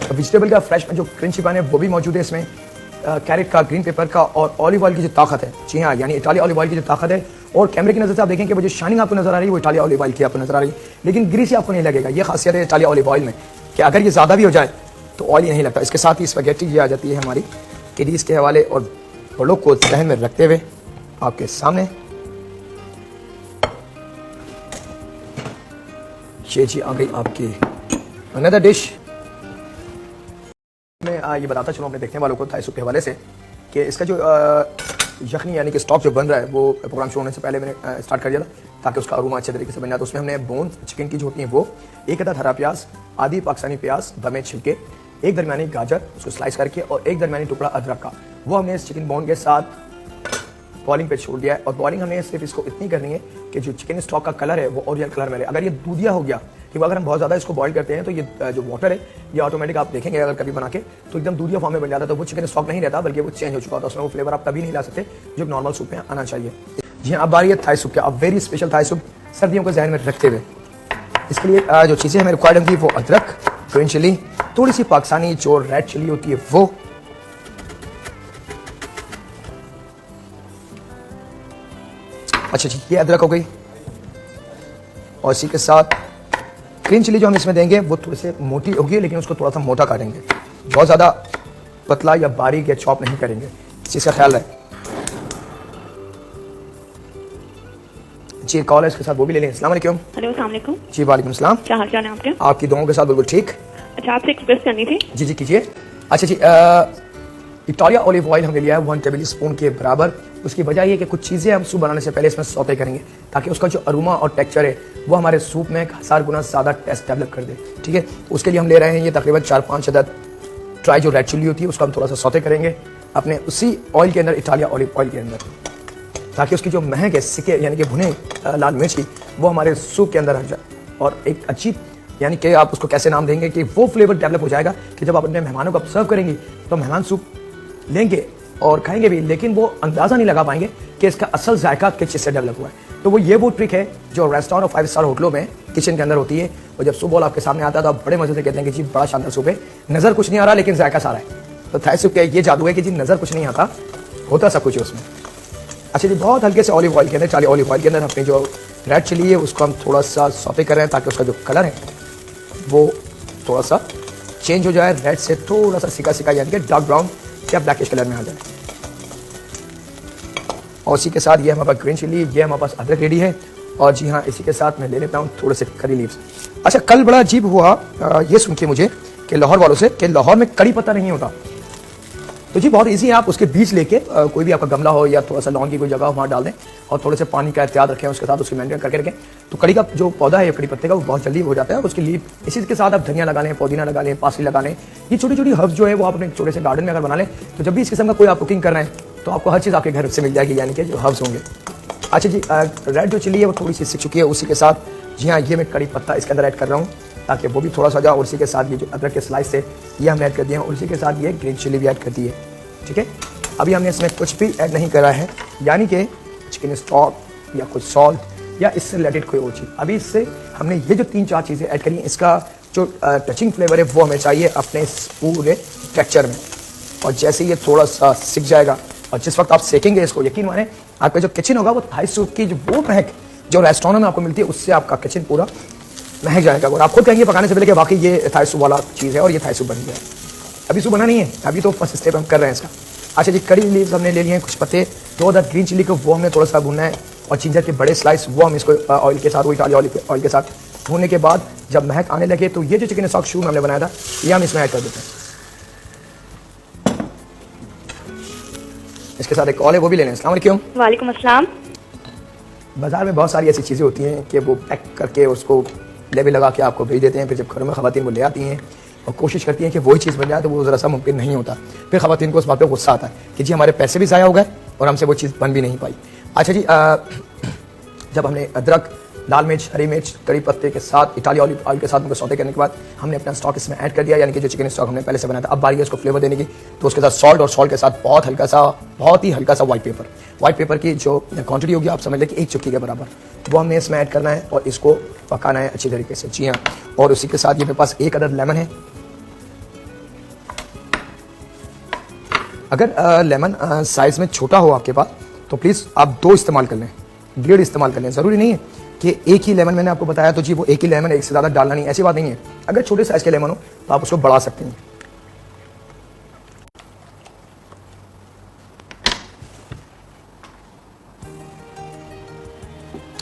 वेजिटेबल का फ्रेश में जो क्रंचीपन है वो भी मौजूद है इसमें, कैरेट का, ग्रीन पेपर का और ऑलिव ऑयल की जो ताकत है, जी हाँ, यानी इटालियन ऑलिव ऑयल की जो ताकत है। और कैमरे की नज़र से आप देखें कि वो जो शाइनिंग आपको नजर आ रही है वो इटालियन ऑलिव ऑयल की आपको नजर आ रही है, लेकिन ग्रीसी आपको नहीं लगेगा। ये खासियत है इटालियन ऑलिव ऑयल में कि अगर ये ज़्यादा भी हो जाए तो ऑयल ही नहीं लगता। इसके साथ ही स्पैगेटी ये आ जाती है हमारी किडीज़ के हवाले और बड़ों को ध्यान में रखते हुए आपके सामने ये जी आ गई आपकी अनदर डिश। मैं ये बताता चलूँ अपने देखने वालों को ताइसुब के हवाले से कि इसका जो यखनी यानी कि स्टॉक जो बन रहा है वो प्रोग्राम शुरू होने से पहले मैंने स्टार्ट कर दिया था ताकि उसका अरोमा अच्छे तरीके से बन जाए। तो उसमें हमने बोन चिकन की जो होती है वो, एक अदद हरा प्याज, आधी पाकिस्तानी प्याज भमे छिलके, एक दरमियानी गाजर उसको स्लाइस करके और एक दरमियानी टुकड़ा अदरक का, वो हमने इस चिकन बोन के साथ बॉइलिंग पे छोड़ दिया है। और बॉइलिंग हमने सिर्फ इसको इतनी करनी है कि जो चिकन स्टॉक का कलर है वो ओरिजिनल कलर में रहे। अगर ये दूधिया हो गया, कि अगर हम बहुत ज़्यादा इसको बॉईल करते हैं तो ये जो वाटर है ये ऑटोमेटिक आप देखेंगे अगर कभी बना के तो एकदम दूधिया फॉर्म में बन जाता है, तो वो चिकन स्टॉक नहीं रहता बल्कि वो चेंज हो चुका होता है, उसमें वो फ्लेवर आप कभी नहीं ला सकते जो नॉर्मल सूप में आना चाहिए। जी हाँ, अब बारी है थाई सूप की। अब वेरी स्पेशल थाई सूप सर्दियों को जहन में रखते हुए इसके लिए जो चीज़ें हमें रिक्वायर्ड होंगी वो अदरक, ग्रीन चिली, थोड़ी सी पाकिस्तानी जो रेड चिली होती है वो, अच्छा जी ये अदरक हो गई, और इसी के साथ ग्रीन चिली जो हम इसमें देंगे वो थोड़ी सी मोटी होगी लेकिन उसको थोड़ा सा मोटा काटेंगे, बहुत ज़्यादा पतला या बारीक या चॉप नहीं करेंगे, इस चीज़ का ख्याल है। जी कॉल है इसके साथ वो भी ले लें। अस्सलाम वालेकुम। हेलो अस्सलाम वालेकुम। जी वालेकुम सलाम। क्या हाल चाल है आपके? आपकी दुआओं के साथ बिल्कुल ठीक। अच्छा, आपसे एक रिक्वेस्ट करनी थी। जी जी कीजिए। अच्छा जी, इटालिया ऑलिव ऑयल हमने लिया है 1 टेबल स्पून के बराबर। उसकी वजह ये कि कुछ चीज़ें हम सूप बनाने से पहले इसमें सौते करेंगे ताकि उसका जो अरोमा और टेक्सचर है वो हमारे सूप में 1000 गुना ज़्यादा टेस्ट डेवलप कर दे। ठीक है, उसके लिए हम ले रहे हैं ये तकरीबन 4-5 अदद ड्राई जो रेड चिली होती है उसको हम थोड़ा सा सौते करेंगे अपने उसी ऑयल के अंदर, इटालिया ऑलिव ऑयल के अंदर, ताकि उसकी जो महक है सिके यानी कि भुने लाल मिर्च की वो हमारे सूप के अंदर आ जाए और एक अच्छी यानी कि आप उसको कैसे नाम देंगे कि वो फ्लेवर डेवलप हो जाएगा कि जब आप अपने मेहमानों को सर्व करेंगे तो मेहमान सूप लेंगे और खाएंगे भी, लेकिन वो अंदाज़ा नहीं लगा पाएंगे कि इसका असल जायका किस चीज़ से डेवलप हुआ है। तो वो ट्रिक है जो रेस्टोरेंट और 5 स्टार होटलों में किचन के अंदर होती है, और जब सूप बॉल आपके सामने आता है तो आप बड़े मजे से कहते हैं कि जी बड़ा शानदार सूप है, नज़र कुछ नहीं आ रहा लेकिन जायका सारा है। तो थाई सूप का ये जादू है कि जी नज़र कुछ नहीं आता, होता सब कुछ है उसमें। अच्छा जी, बहुत हल्के से ऑलिव ऑयल के अंदर, चाली ऑलिव ऑयल के अंदर अपनी जो रेड चिली है उसको हम थोड़ा सा सौते कर रहे हैं ताकि उसका जो कलर है वो थोड़ा सा चेंज हो जाए, रेड से थोड़ा सा सिका सिका यानी कि डार्क ब्राउन या ब्लैकिश कलर में आ जाए। और इसी के साथ ये हमारे पास ग्रीन चिली, ये हमारे पास अदरक रेडी है, और जी हाँ इसी के साथ मैं ले लेता हूँ थोड़े से करी लीव्स। अच्छा, कल बड़ा अजीब हुआ ये सुन के मुझे कि लाहौर वालों से कि लाहौर में कड़ी पत्ता नहीं होता। तो जी बहुत इजी है, आप उसके बीज लेके कोई भी आपका गमला हो या थोड़ा सा लॉन की कोई जगह हो वहाँ डाल दें और थोड़े से पानी का एहतियात रखें, उसके साथ उसकी मेंटेन करके रखें, तो कड़ी का जो पौधा है कड़ी पत्ते का वो बहुत जल्दी हो जाता है। और उसकी लीफ इसी के साथ आप धनिया लगा लें, पुदीना लगा लें, पासली लगा लें, ये छोटी छोटी हर्ब्स जो है वो आप अपने छोटे से गार्डन में अगर बना लें तो जब भी इस किस्म का कोई आप कुकिंग कर रहे हैं तो आपको हर चीज़ आपके घर से मिल जाएगी, यानी कि जो हर्ब्स होंगे। अच्छा जी, रेड जो चिली है वो थोड़ी सी सिक चुकी है, उसी के साथ जी हाँ ये मैं कड़ी पत्ता इसके अंदर ऐड कर रहा हूँ ताकि वो भी थोड़ा सा जाए, और इसी के साथ ये जो अदरक के स्लाइस है ये हमने ऐड कर दिया है, और इसी के साथ ये ग्रीन चिली भी ऐड कर दी है। ठीक है, अभी हमने इसमें कुछ भी ऐड नहीं करा है, यानी कि चिकन स्टॉक या कुछ सॉल्ट या इससे रिलेटेड कोई और चीज़। अभी इससे हमने ये जो 3-4 चीज़ें ऐड करी, इसका जो टचिंग फ्लेवर है वो हमें चाहिए अपने इस पूरे टेक्सचर में। और जैसे ये थोड़ा सा सिक जाएगा और जिस वक्त आप सेकेंगे इसको, यकीन माने आपका जो किचन होगा वो थाई सूप की जो वो महक जो रेस्टोरेंट में आपको मिलती है उससे आपका किचन पूरा महक जाएगा, और आप खुद कहेंगे पकाने से पहले कि वाकई ये थाई सूप वाला चीज़ है और ये थाई सूप बन गया है। अभी सूप बना नहीं है, अभी तो फर्स्ट स्टेप हम कर रहे हैं इसका। अच्छा जी, कड़ी लीव्स हमने ले लिए हैं, कुछ पत्ते, 2 अदद ग्रीन चिली को वो हमने थोड़ा सा भूनना है, और जिंजर के बड़े स्लाइस वो हम इसको ऑयल के साथ, वो इटालिया ऑयल के साथ भूनने के बाद जब महक आने लगे तो ये जो चिकन स्टॉक शू हमने बनाया था ये हम इसमें ऐड कर देते हैं। इसके साथ एक कॉल है वो भी ले लें। अस्सलाम वालेकुम। वालेकुम अस्सलाम। बाजार में बहुत सारी ऐसी चीज़ें होती हैं कि वो पैक करके उसको लेबल लगा के आपको भेज देते हैं, फिर जब घरों में ख़वातीन वो ले आती हैं और कोशिश करती हैं कि वही चीज़ बन जाए तो वो ज़रा सा मुमकिन नहीं होता। फिर ख़वातीन को उस बात पर गुस्सा आता है कि जी हमारे पैसे भी ज़ाया हो गए और हमसे वो चीज़ बन भी नहीं पाई। अच्छा जी, जब हमने अदरक, लाल मिर्च, हरी मिर्च, कड़ी पत्ते के साथ इटालिया ऑयल के साथ उनको सौते करने के बाद हमने अपना स्टॉक इसमें ऐड कर दिया, यानी कि जो चिकन स्टॉक हमने पहले से बनाया था। अब बारी है उसको फ्लेवर देने की, तो उसके साथ सॉल्ट, और सॉल्ट के साथ बहुत ही हल्का सा वाइट पेपर की जो क्वांटिटी होगी आप समझ लें कि 1 चुटकी के बराबर, वो हमने इसमें ऐड करना है और इसको पकाना है अच्छी तरीके से। जी हाँ, और उसी के साथ ये मेरे पास 1 अदद लेमन है। अगर लेमन साइज़ में छोटा हो आपके पास तो प्लीज़ आप 2 इस्तेमाल कर लें, ग्रेड इस्तेमाल कर लें। ज़रूरी नहीं है कि एक ही लेमन, मैंने आपको बताया तो जी वो एक ही लेमन एक से ज़्यादा डालना नहीं, ऐसी बात नहीं है। अगर छोटे साइज़ के लेमन हो तो आप उसको बढ़ा सकते हैं।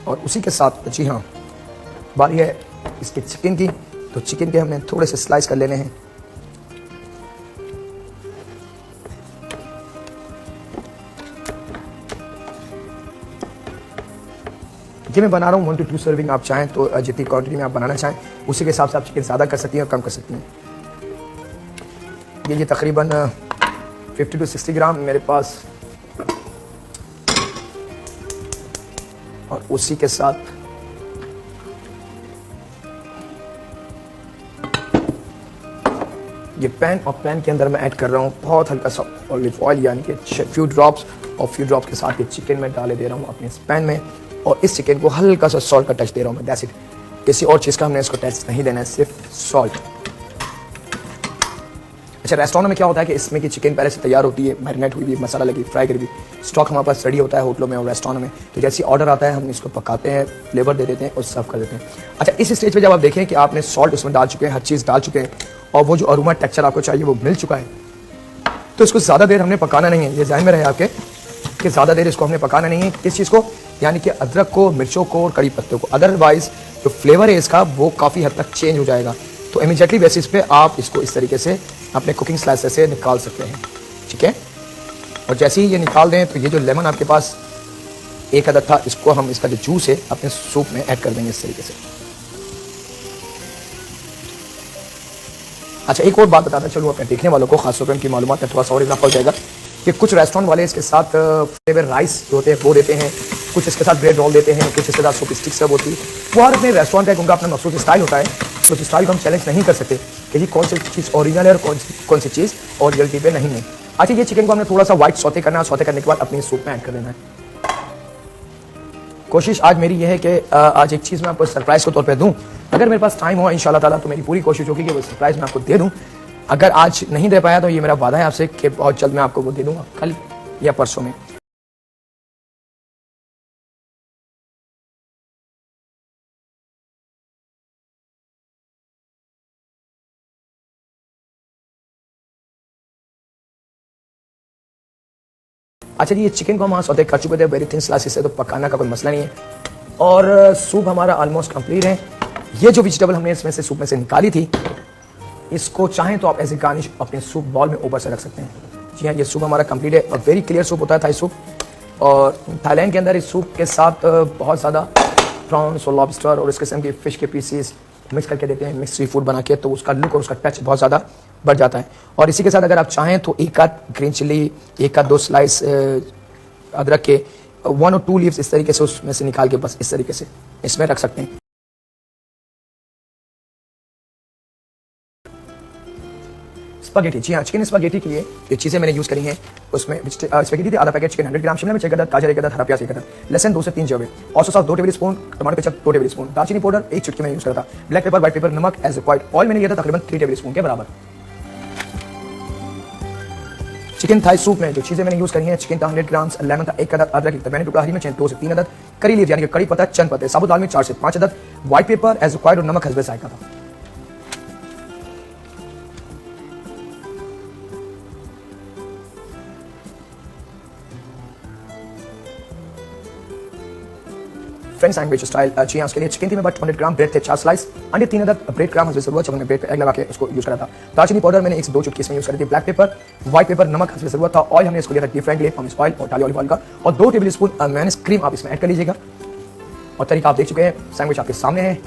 और उसी के साथ जी हाँ बारी है इसके चिकन की, तो चिकन के हमने थोड़े से स्लाइस कर लेने हैं। ये मैं बना रहा हूँ 1 to 2 सर्विंग। आप चाहें तो जितनी क्वांटिटी में आप बनाना चाहें उसी के हिसाब से आप चिकन ज़्यादा कर सकती हैं और कम कर सकती हैं। ये तकरीबन 50 to 60 ग्राम मेरे पास, और उसी के साथ ये पैन, और पैन के अंदर मैं ऐड कर रहा हूँ बहुत हल्का सा ऑलिव ऑयल, यानी कि फ्यू ड्रॉप्स, और फ्यू ड्रॉप्स के साथ ये चिकन में डाले दे रहा हूँ अपने इस पैन में, और इस चिकन को हल्का सा सॉल्ट का टच दे रहा हूँ मैं। दैट्स इट, किसी और चीज़ का हमने इसको टच नहीं देना है, सिर्फ सॉल्ट। अच्छा, रेस्टोरेंट में क्या होता है कि इसमें की चिकन पहले से तैयार होती है, मैरिनेट हुई भी, मसाला लगी, फ्राई करी हुई, स्टॉक हमारे पास रेडी होता है होटलों में और रेस्टोरेंट में। तो जैसे ऑर्डर आता है हम इसको पकाते हैं, फ्लेवर दे देते हैं और सर्व कर देते हैं। अच्छा, इस स्टेज पे जब आप देखें कि आपने सॉल्ट उसमें डाल चुके हैं, हर चीज़ डाल चुके हैं, और वो जो अरोमा टेक्सचर आपको चाहिए वो मिल चुका है, तो इसको ज़्यादा देर हमने पकाना नहीं है। ये ध्यान में रहे आपके कि ज़्यादा देर इसको हमने पकाना नहीं है, इस चीज़ को, यानी कि अदरक को, मिर्चों को और कड़ी पत्तों को। अदरवाइज जो फ्लेवर है इसका वो काफ़ी हद तक चेंज हो जाएगा। तो इमीडिएटली बेसिस पे आप इसको इस तरीके से अपने कुकिंग स्लाइसर से निकाल सकते हैं, ठीक है। और जैसे ही ये निकाल दें तो ये जो लेमन आपके पास एक अदद था, इसको हम, इसका जो जूस है अपने सूप में ऐड कर देंगे इस तरीके से। अच्छा, एक और बात बताता चलूँ अपने देखने वालों को, खासतौर पर उनकी मालूमात में थोड़ा सा और इजाफा हो जाएगा कि कुछ रेस्टोरेंट वाले इसके साथ फ्लेवर राइस जो होते हैं वो देते हैं, कुछ इसके साथ ब्रेड रोल देते हैं, कुछ इसके साथ सूप स्टिक सब होती है। वो हर अपने रेस्टोरेंट का उनका अपना मखसूस स्टाइल होता है, तो उस स्टाइल को हम चैलेंज नहीं कर सकते कि जी कौन सी चीज़ ओरिजिनल है और कौन सी चीज़ ओरिजिनलिटी पे नहीं है। अच्छा, ये चिकन को हमने थोड़ा सा व्हाइट सौते करना है, सौते करने के बाद अपने सूप में ऐड कर देना है। कोशिश आज मेरी ये है कि आज एक चीज़ मैं आपको सरप्राइज के तौर पे दूं। अगर मेरे पास टाइम हो इंशाल्लाह ताला तो मेरी पूरी कोशिश होगी कि वो सरप्राइज मैं आपको दे दूं। अगर आज नहीं दे पाया तो ये मेरा वादा है आपसे कि बहुत जल्द मैं आपको वो दे दूंगा, कल या परसों में। अच्छा जी, ये चिकन को हम सौते कर चुके थे वेरी थिन स्लाइसेस से, तो पकाना का कोई मसला नहीं है। और सूप हमारा ऑलमोस्ट कंप्लीट है। ये जो वेजिटेबल हमने इसमें से सूप में से निकाली थी, इसको चाहें तो आप एज ए गार्निश अपने सूप बॉल में ऊपर से रख सकते हैं। जी हाँ, ये सूप हमारा कंप्लीट है और वेरी क्लियर सूप होता है थाई सूप। और थाईलैंड के अंदर इस सूप के साथ बहुत ज़्यादा प्रॉन्स और लॉबस्टर और इस किस्म के फिश के पीसीस मिक्स करके देते हैं, मिक्स सी फूड बना के, तो उसका लुक और उसका टच बहुत ज़्यादा बढ़ जाता है। और इसी के साथ अगर आप चाहें तो एक आध ग्रीन चिली, एक आध 2 स्लाइस अदरक के 1 और 2 लीव्स इस तरीके से उसमें से निकाल के बस इस तरीके से इसमें रख सकते हैं। स्पैगेटी, जी हाँ, चिकन स्पैगेटी के लिए जो चीज़ें मैंने यूज़ करी हैं उसमें स्पैगेटी थी आधा पैकेट चिकन 100 ग्राम, शिमला मिर्च 1 अदद, गाजर 1 अदद, हरा प्याज 1 अदद, लहसुन 2 से 3 जवे, ऑसो sauce 2 tablespoon, tomato ketchup 2 tablespoon, दालचीनी पाउडर 1 चुटकी मैंने यूज़ करा था, ब्लैक पेपर, व्हाइट पेपर, नमक एज रिक्वायर्ड, ऑयल मैंने लिया था तकरीबन 3 टेबल स्पून के बराबर। चिकन थाई सूप में जो चीज़ें मैंने यूज़ करी हैं, चिकन था 100 ग्राम, लेमन था 1 अदद, अदरक एक मैंने टुकड़ा, हरी मिर्च 2 से 3 अदद, करी लीव्स यानी कि कड़ी पत्ता, चंद पत्ते, साबुत दाल में 4 से 5 अदद, व्हाइट पेपर एज रिक्वायर्ड और नमक हस्बे जायका था। फ्रेंच सैंडविच स्टाइल जी हाँ, उसके लिए चिकन थी में 200 ग्राम, ब्रेड थे 4 स्लाइस, अंडे 3 अदद, ब्रेड ग्राम हस्बे ज़रूरत, जब हमने ब्रेड पे एग लगा के उसको यूज़ करा था। दालचीनी पाउडर मैंने 1 से 2 चुटकी इसमें यूज़ करी थी, ब्लैक पेपर, व्हाइट पेपर, नमक हस्बे ज़रूरत था, ऑयल हमने इसको लिया था डिफरेंटली पम्स ऑयल और डाली ऑलिव ऑयल का, और 2 टेबल स्पून मेयोनीज क्रीम आप इसमें ऐड कर लीजिएगा। और तरीका आप देख चुके हैं, सैंडविच आपके सामने है।